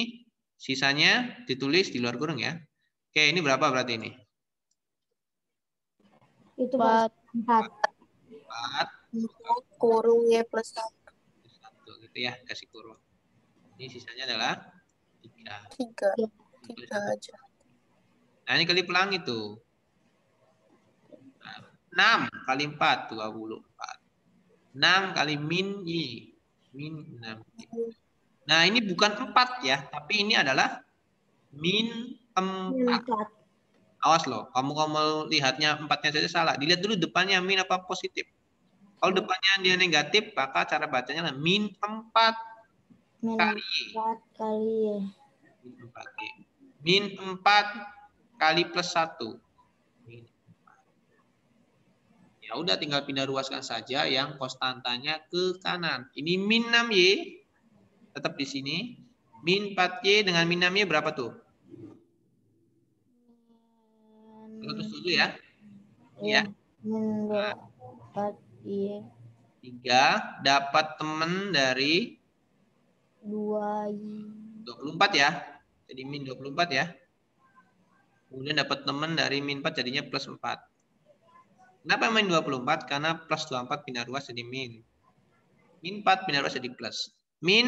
sisanya ditulis di luar kurung ya. Oke, ini berapa berarti ini? Itu Pak 4. 4 kurung Y plus 1. 1 gitu ya, kasih kurung. Ini sisanya adalah 3. 3 aja. Nah, ini kali pelangi tuh. 6 kali 4, 24. 6 kali min Y. Min 6. Nah, ini bukan 4 ya, tapi ini adalah min 4. Awas loh, kamu lihatnya 4-nya saja salah. Dilihat dulu depannya min apa positif. Kalau depannya dia negatif, maka cara bacanya adalah min 4 Min kali Y. 4 kali Y. Min 4Y. Min 4 kali plus 1. Ya udah tinggal pindah ruaskan saja yang konstantanya ke kanan. Ini min 6Y tetap di sini. Min 4Y dengan min 6Y berapa tuh? Terus dulu ya. Iya. Min 4Y. 3 dapat teman dari 2Y. 24 ya. Jadi min 24 ya. Kemudian dapat teman dari min 4 jadinya plus 4. Kenapa min 24? Karena plus 24 pindah ruas jadi min. Min 4 pindah ruas jadi plus. Min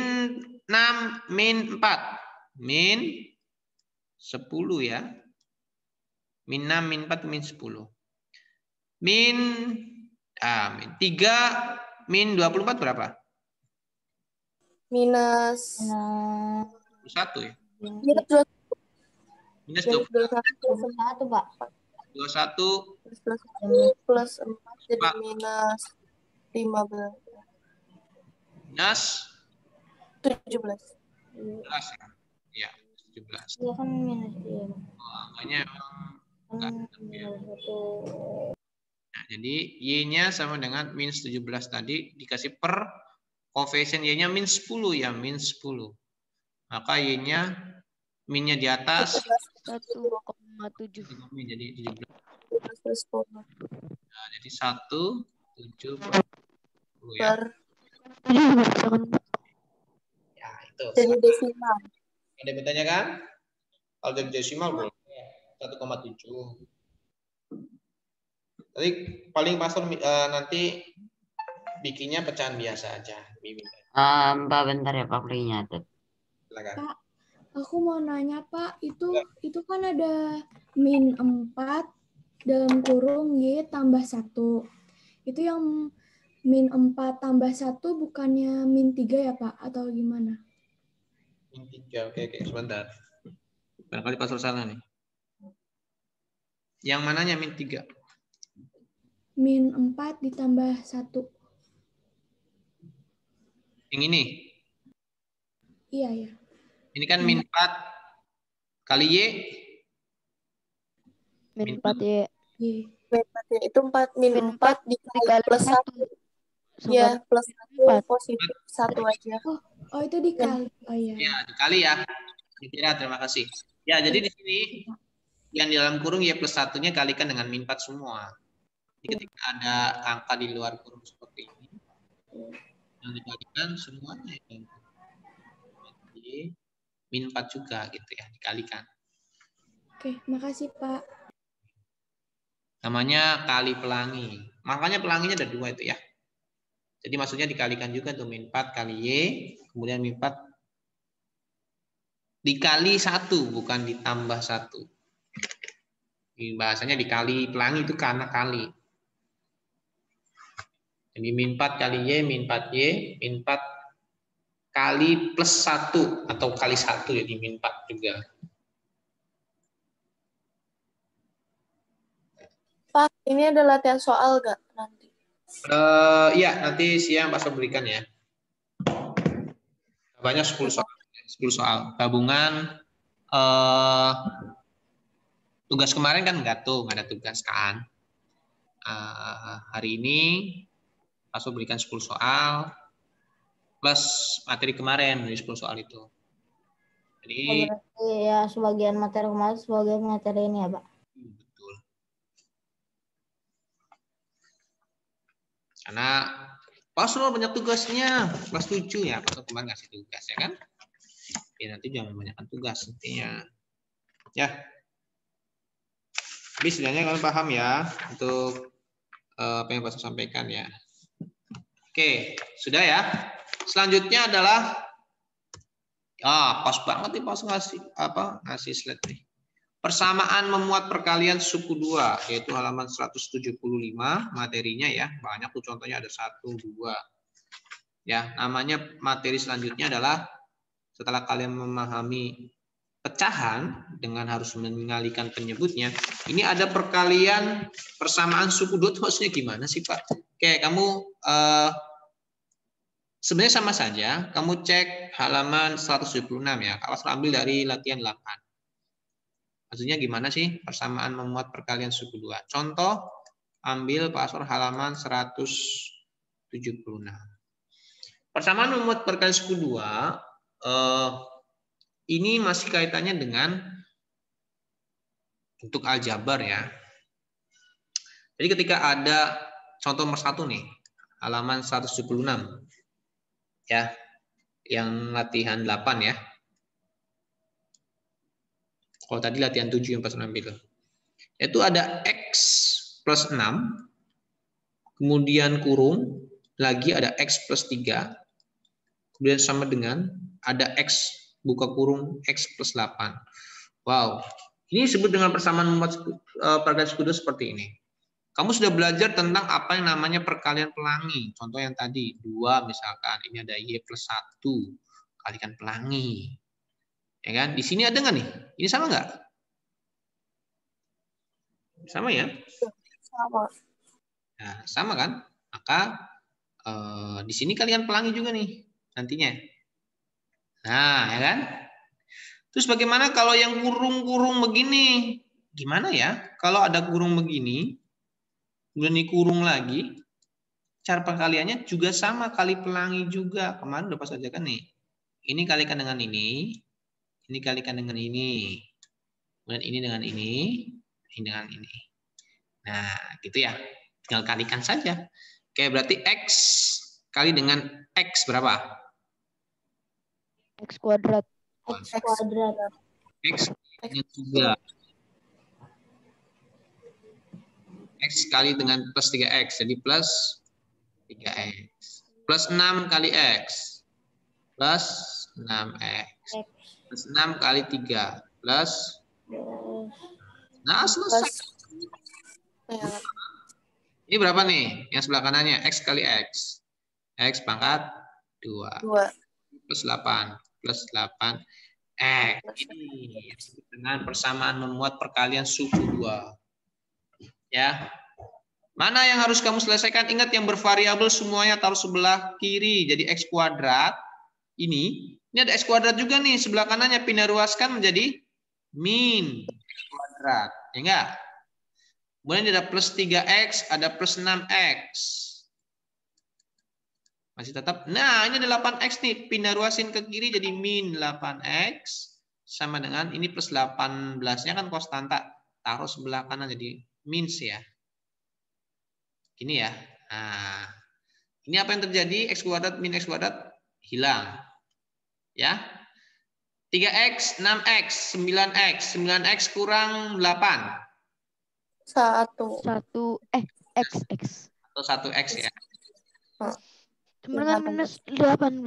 6, min 4. Min 10 ya. Min 6, min 4, min 10. Min 3, min 24 berapa? Minus 1 ya. Minus 21 Pak. 21 plus 4 jadi minus 15. Minus 17. 17 ya. 17. Iya kan minus dia. Angkanya Kan minus 1. Nah, jadi Y-nya sama dengan min 17 tadi dikasih per koefisien Y-nya min 10 ya, min 10. Maka Y-nya min-nya di atas 1,7. jadi 17. Nah, jadi 1,7 ya. Ya, itu. Jadi desimal. Ada bertanya kan? Kalau dari desimal boleh 1,7. Tadi paling pastor nanti bikinnya pecahan biasa aja. Mbak bentar ya Pak, boleh nyatet. Silakan. Pak, aku mau nanya Pak, itu kan ada min 4 dalam kurung Y tambah 1. Itu yang min 4 tambah 1 bukannya min 3 ya Pak? Atau gimana? Min 3, oke, sebentar. Barangkali pastor salah nih. Yang mananya min 3? Min 4 ditambah 1. Yang ini? Iya, ya. Ini kan min 4 kali Y. Min 4Y. Y. Itu 4 min 4 dikali plus 1. Ya, plus 1 positif 1 aja. Oh, itu dikali. Oh iya. Ya, dikali ya. Dikira, terima kasih. Ya, jadi di sini yang di dalam kurung Y plus 1-nya kalikan dengan min 4 semua. Jadi ketika ada angka di luar kurung seperti ini, yang dikalikan semuanya ya. Jadi min 4 juga gitu ya, dikalikan. Oke, makasih Pak. Namanya kali pelangi. Makanya pelanginya ada 2 itu ya. Jadi maksudnya dikalikan juga tuh min 4 kali Y, kemudian min 4 dikali 1, bukan ditambah 1. Ini bahasanya dikali pelangi itu karena kali. Jadi min 4 kali Y, min 4Y, min 4 kali plus 1 atau kali 1 jadi min 4 juga. Pak, ini ada latihan soal nggak nanti? Iya, nanti siang Pak berikan ya. Banyak 10 soal. 10 soal. Gabungan tugas kemarin kan nggak ada tugas kan. Hari ini Pak berikan 10 soal plus materi kemarin dari 10 soal itu. Jadi Berarti ya sebagian materi kemarin, sebagian materi ini ya Pak. betul. Karena Pasrul banyak tugasnya, kelas 7 ya, Pasrul kemarin ngasih tugas ya kan. Ya nanti jangan banyakkan tugas intinya. Ya. Tapi setidaknya kalian paham ya untuk apa yang Pasrul sampaikan ya. Oke, sudah ya. Selanjutnya adalah pas banget nih Pasrul ngasih slide nih. Persamaan memuat perkalian suku 2, yaitu halaman 175 materinya ya. Banyak tuh contohnya ada 1, 2. Ya, namanya materi selanjutnya adalah setelah kalian memahami pecahan dengan harus mengalihkan penyebutnya. Ini ada perkalian persamaan suku 2 itu maksudnya gimana sih Pak? Oke, kamu sebenarnya sama saja. Kamu cek halaman 176 ya. Kalau ambil dari latihan 8. Maksudnya gimana sih persamaan memuat perkalian suku 2? Contoh, ambil pasal halaman 176. Persamaan memuat perkalian suku 2, ini masih kaitannya dengan untuk aljabar ya. Jadi ketika ada contoh nomor 1 nih, halaman 176. Ya, yang latihan 8 ya. Kalau tadi latihan 7 yang pas ambil. Itu ada X plus 6, kemudian kurung, lagi ada X plus 3, kemudian sama dengan ada X buka kurung X plus 8. Wow, ini disebut dengan persamaan memuat perkalian suku 2 seperti ini. Kamu sudah belajar tentang apa yang namanya perkalian pelangi. Contoh yang tadi, 2 misalkan, ini ada Y plus 1, kalikan pelangi. Ya kan? Di sini ada nggak nih? Ini sama nggak? Sama ya? Sama. Nah, sama kan? Maka di sini kalian pelangi juga nih nantinya. Nah, ya kan? Terus bagaimana kalau yang kurung-kurung begini? Gimana ya? Kalau ada kurung begini, kemudian dikurung lagi, cara perkaliannya juga sama, kali pelangi juga. Kemarin udah pas aja kan nih. Ini kalikan dengan ini kalikan dengan ini. Kemudian ini dengan ini dengan ini. Nah, gitu ya. Tinggal kalikan saja. Oke, berarti X kali dengan X berapa? X kuadrat. X kuadrat. X dengan 3. X kali dengan plus 3X. Jadi plus 3X. Plus 6 kali X. Plus 6X. Plus 6 kali 3. Plus. Nah, selesai. Ini berapa nih? Yang sebelah kanannya X kali X. X pangkat 2. Plus 8. Plus 8. Ini dengan persamaan memuat perkalian suku 2. Ya. Mana yang harus kamu selesaikan? Ingat yang bervariabel semuanya taruh sebelah kiri. Jadi X kuadrat. Ini ada X kuadrat juga nih. Sebelah kanannya pindah ruaskan menjadi min X kuadrat. Ya enggak? Kemudian ada plus 3X, ada plus 6X. Masih tetap. Nah, ini ada 8X nih. Pindah ruasin ke kiri jadi min 8X. Sama dengan ini plus 18-nya kan konstanta. Taruh sebelah kanan jadi mins ya. Ini ya. Nah, ini apa yang terjadi? X kuadrat min X kuadrat hilang. Ya. 3X, 6X, 9X. 9X kurang 8. 1 X. Atau 1X ya. Sama dengan minus 18.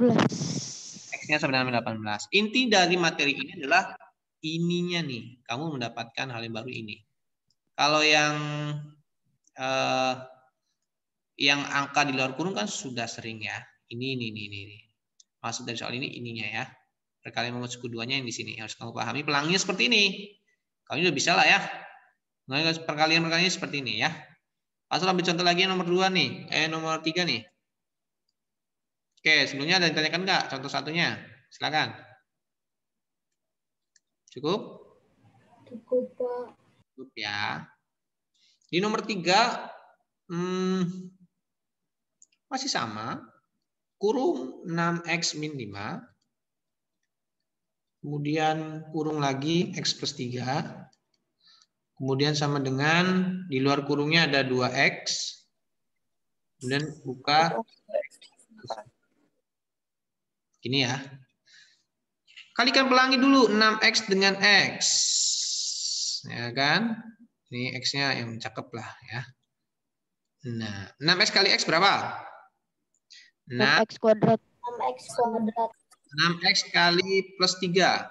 X-nya sama dengan 18. Inti dari materi ini adalah ininya nih. Kamu mendapatkan hal yang baru ini. Kalau yang angka di luar kurung kan sudah sering ya. Ini. Maksud dari soal ini ininya ya. Perkalian nomor sekuduanya yang di sini. Harus kamu pahami pelanginya seperti ini. Kamu udah bisa lah ya. Perkalian-perkaliannya seperti ini ya. Pasal ambil contoh lagi yang nomor 2 nih. Nomor 3 nih. Oke, sebelumnya ada yang ditanyakan nggak contoh satunya? Silakan. Cukup? Cukup, Pak. Cukup ya. Di nomor 3 masih sama. Kurung 6x min 5. Kemudian kurung lagi x plus 3. Kemudian sama dengan di luar kurungnya ada 2x. Kemudian buka. Gini ya. Kalikan pelangi dulu 6x dengan x. Ya kan? Ini x-nya yang cakep lah ya. Nah, 6x kali x berapa? 6x kuadrat. 6x kuadrat. 6x kali plus 3.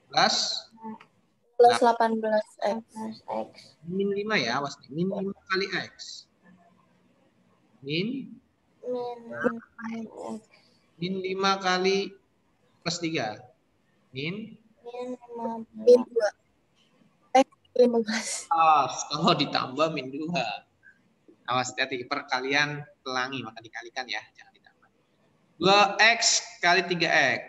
Plus 18x. X. min 5 ya, awas nih. Min 5 kali x. Min X. Min 5 kali plus 3. Min Min Min 15. 2. 15. kalau ditambah min 2. Awas hati-hati perkalian pelangi maka dikalikan ya, jangan ditambah. 2x kali 3x.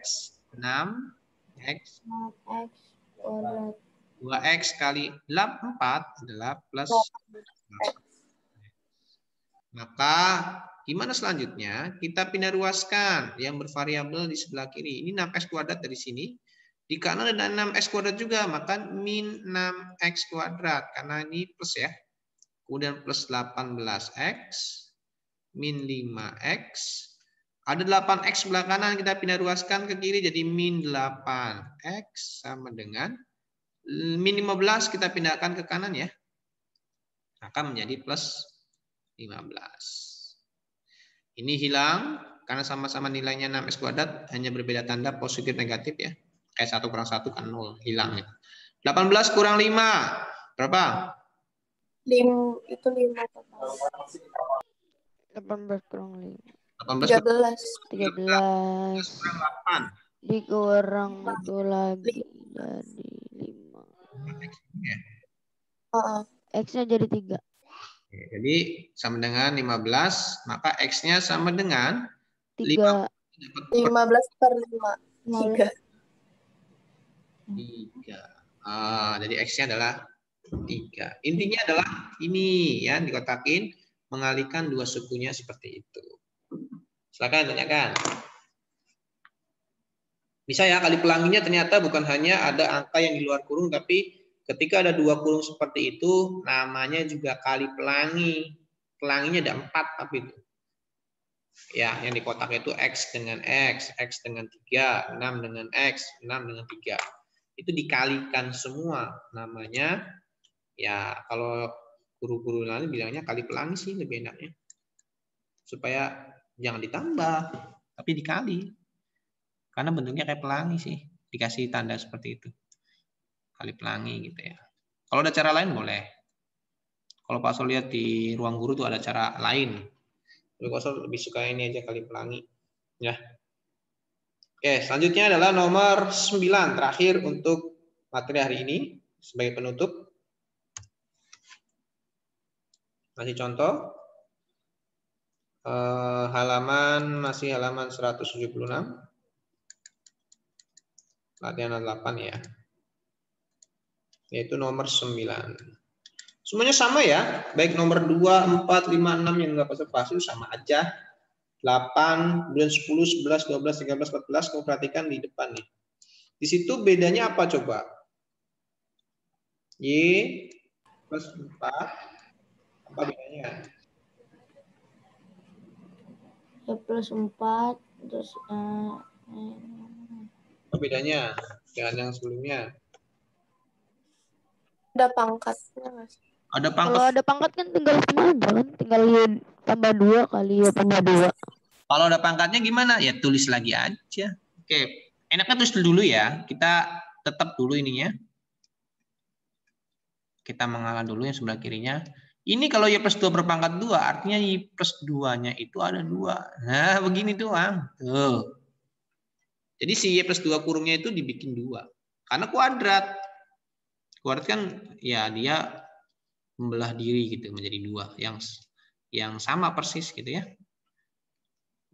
6x. 6x kuadrat. 2x kali 4 adalah plus. Maka gimana selanjutnya? Kita pindah ruaskan yang bervariabel di sebelah kiri. Ini 6x kuadrat dari sini. Di kanan ada 6x kuadrat juga, maka min 6x kuadrat. Karena ini plus ya. Kemudian plus 18x. Min 5x. Ada 8x sebelah kanan, kita pindah ruaskan ke kiri jadi min 8x sama dengan min 15 kita pindahkan ke kanan ya. Maka menjadi plus 15. Ini hilang karena sama-sama nilainya 6x kuadrat, hanya berbeda tanda positif negatif ya. Kayak 1 kurang 1 kan 0, hilang ya. 18 kurang 5 berapa? 5 itu 5 total. 18 kurang 5. 13. 13. Kurang 8. Dikurang itu lagi jadi 5. X-nya jadi 3. Jadi sama dengan 15, maka X-nya sama dengan 3. 15 per 5. 3. 3. Jadi X-nya adalah 3. Intinya adalah ini ya, dikotakin mengalihkan dua sukunya seperti itu. Silakan tanyakan. Bisa ya, kali pelanginya ternyata bukan hanya ada angka yang di luar kurung, tapi ketika ada dua kurung seperti itu, namanya juga kali pelangi. Pelanginya ada 4 tapi itu. Ya, yang di kotak itu X dengan X dengan 3, 6 dengan X, 6 dengan 3. Itu dikalikan semua. Namanya, ya kalau guru-guru lain bilangnya kali pelangi sih lebih enaknya. Supaya jangan ditambah, tapi dikali. Karena bentuknya kayak pelangi sih. Dikasih tanda seperti itu. Kali pelangi gitu ya. Kalau ada cara lain boleh. Kalau Pak Sol lihat di ruang guru tuh ada cara lain. Tapi Pak Sol lebih suka ini aja kali pelangi. Ya. Oke, selanjutnya adalah nomor 9. Terakhir untuk materi hari ini. Sebagai penutup. Masih contoh. Masih halaman 176. Latihan 8 ya. Yaitu nomor 9. Semuanya sama ya. Baik nomor 2, 4, 5, 6 yang enggak pasif sama aja. 8, kemudian 10, 11, 12, 13, 14. Kamu perhatikan di depan nih. Di situ bedanya apa coba? Y plus 4. Apa bedanya? Y plus 4. Terus Apa bedanya dengan yang sebelumnya? Ada pangkatnya nggak sih? Ada pangkat. Kalau ada pangkat kan tinggal sama aja kan. Tinggal tambah 2 kali ya tambah 2. Kalau ada pangkatnya gimana? Ya tulis lagi aja. Oke, enaknya tulis dulu ya. Kita tetap dulu ininya. Kita mengalah dulu yang sebelah kirinya. Ini kalau Y plus 2 berpangkat 2, artinya Y plus 2-nya itu ada 2. Nah, begini doang. Tuh. Jadi si Y plus 2 kurungnya itu dibikin 2. Karena kuadrat. Kuadrat kan ya dia membelah diri gitu menjadi 2 yang sama persis gitu ya.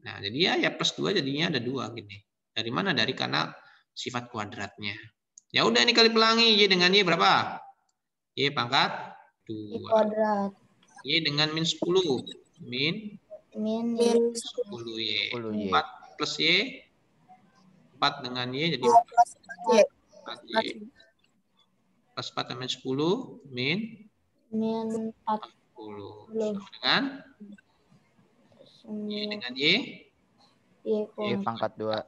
Nah, jadi ya plus 2 jadinya ada 2 gini. Dari mana? Dari karena sifat kuadratnya. Ya udah ini kali pelangi Y dengan Y berapa? Y pangkat 2. Y kuadrat. Y dengan min 10. Min 10Y. 10Y. 4 plus Y. 4 dengan Y jadi 4Y. Plus 4 tambah 10. Min 40. 40. Sama dengan Y dengan Y. Y Y pangkat 2.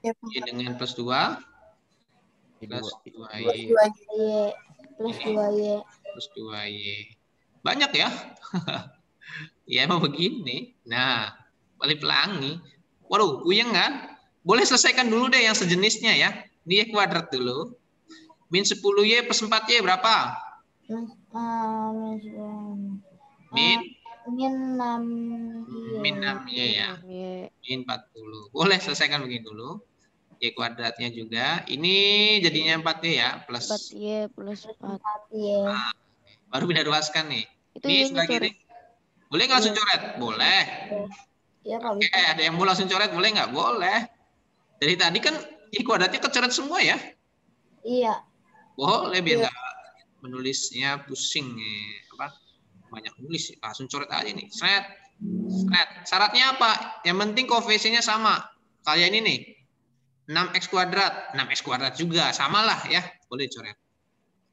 Y dengan plus 2. Plus 2Y. Y plus 2Y. Plus 2Y. Banyak ya. Ya emang begini. Nah, balik pelangi. Waduh, puyeng kan? Boleh selesaikan dulu deh yang sejenisnya ya. Ini Y kuadrat dulu. Min 10Y plus 4Y berapa? Min 6Y ya. Min 40. Boleh selesaikan begini dulu. Y kuadratnya juga. Ini jadinya 4Y ya. Plus 4Y plus 4. 4Y. Nah, baru pindah ruaskan nih. Itu Ini Y-nya sebelah kiri. coret. Boleh nggak langsung coret? Boleh. Iya Pak Oke, bisa. ada yang mau langsung coret? Boleh nggak? Boleh. Dari tadi kan Y kuadratnya kecoret semua ya? Iya. Boleh biar nggak menulisnya pusing nih. Apa? Banyak nulis. Langsung coret aja nih. Seret. Seret. Syaratnya apa? Yang penting koefisiennya sama. Kayak ini nih. 6x kuadrat. 6x kuadrat juga. Samalah ya. Boleh dicoret.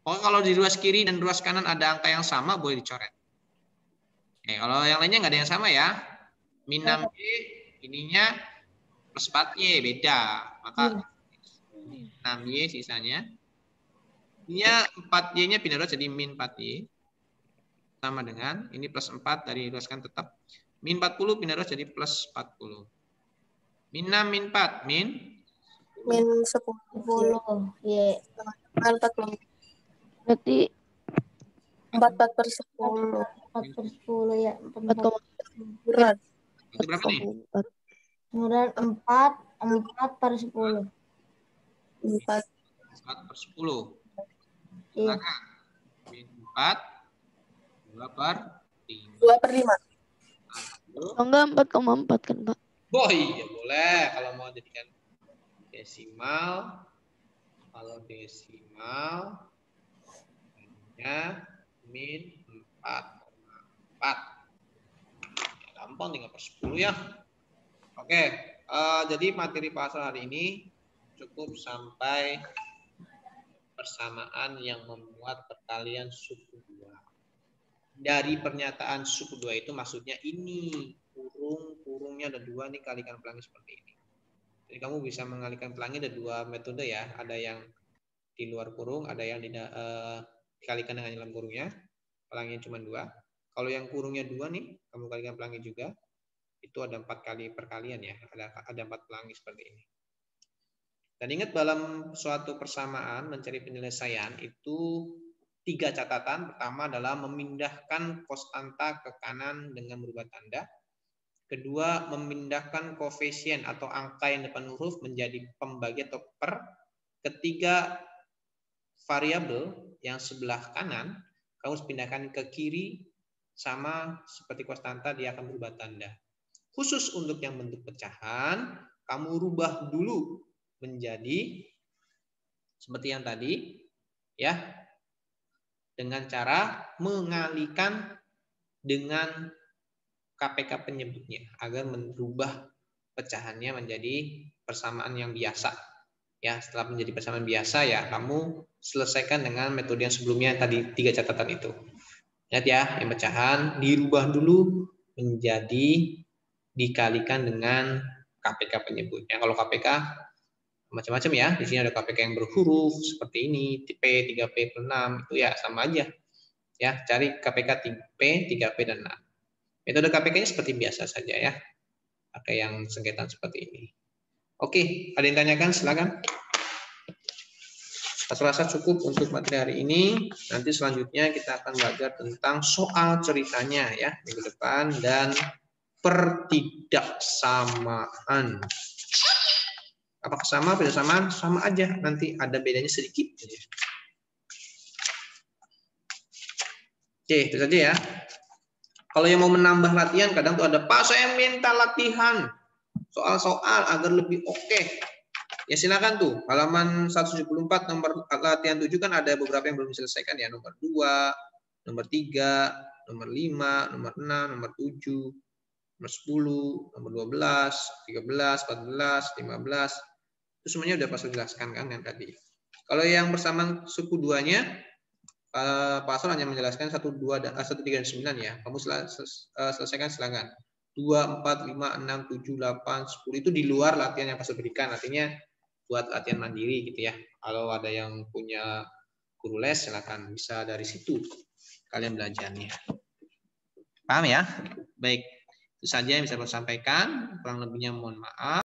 Pokoknya kalau di ruas kiri dan ruas kanan ada angka yang sama, boleh dicoret. Kalau yang lainnya nggak ada yang sama ya. Min 6Y, ininya plus 4Y, beda. Maka 6Y sisanya. Ininya 4Y-nya pindah ruas jadi min 4Y. Sama dengan, ini plus 4 dari ruas kan tetap. Min 40 pindah ruas jadi plus 40. Min 6, min 4, min 10. Y. 40. Berarti 4 per 10. 4 per 10 ya. 4,4. Berat. itu berapa nih? Kemudian 4 per 10. 4. 4 per 10. Iya. Silakan. Min 4, 2 per 5. 2 per 5. Oh, enggak 4,4 kan Pak? Oh iya boleh kalau mau jadikan desimal. Kalau desimal min 4,4. Gampang tinggal per 10 ya. Oke, jadi materi pasal hari ini cukup sampai persamaan yang membuat perkalian suku 2. Dari pernyataan suku 2 itu maksudnya ini. Kurungnya ada 2 nih, kalikan pelangi seperti ini. Jadi kamu bisa mengalihkan pelangi ada 2 metode ya. Ada yang di luar kurung, ada yang dikalikan dengan dalam kurungnya. Pelanginya cuma 2. Kalau yang kurungnya 2 nih, kamu kalikan pelangi juga. Itu ada 4 kali perkalian ya. Ada 4 pelangi seperti ini. Dan ingat dalam suatu persamaan mencari penyelesaian itu 3 catatan. Pertama adalah memindahkan konstanta ke kanan dengan merubah tanda. Kedua, memindahkan koefisien atau angka yang depan huruf menjadi pembagi atau per. Ketiga, variabel yang sebelah kanan kamu harus pindahkan ke kiri, sama seperti konstanta dia akan berubah tanda. Khusus untuk yang bentuk pecahan, kamu rubah dulu menjadi seperti yang tadi, ya, dengan cara mengalihkan dengan KPK penyebutnya agar merubah pecahannya menjadi persamaan yang biasa. Ya, setelah menjadi persamaan biasa ya kamu selesaikan dengan metode yang sebelumnya tadi 3 catatan itu. Lihat ya, yang pecahan dirubah dulu menjadi dikalikan dengan KPK penyebutnya. Kalau KPK macam-macam ya. Di sini ada KPK yang berhuruf seperti ini, P, 3P, 6 itu ya sama aja. Ya, cari KPK P, 3P dan 6. Metode KPK-nya seperti biasa saja ya. Pakai yang sengketaan seperti ini. Oke, ada yang tanyakan? Silakan. Saya rasa cukup untuk materi hari ini. Nanti selanjutnya kita akan belajar tentang soal ceritanya ya minggu depan dan pertidaksamaan. Apakah sama, beda sama? Sama aja. Nanti ada bedanya sedikit. Oke, itu saja ya. Kalau yang mau menambah latihan, kadang tuh ada, Pak saya minta latihan soal-soal agar lebih oke. Ya silakan tuh, halaman 174 nomor latihan 7 kan ada beberapa yang belum diselesaikan ya, nomor 2, nomor 3, nomor 5, nomor 6, nomor 7, nomor 10, nomor 12, 13, 14, 15. Itu semuanya udah Pak jelaskan kan yang tadi. Kalau yang bersamaan suku duanya, Pak Asal hanya menjelaskan 1, 2, 1, 3, dan 9 ya. Kamu selesaikan silakan. 2, 4, 5, 6, 7, 8, 10 itu di luar latihan yang Pak berikan. Artinya buat latihan mandiri gitu ya. Kalau ada yang punya guru les silakan bisa dari situ kalian belajarnya. Paham ya? Baik. Itu saja yang bisa saya sampaikan. Kurang lebihnya mohon maaf.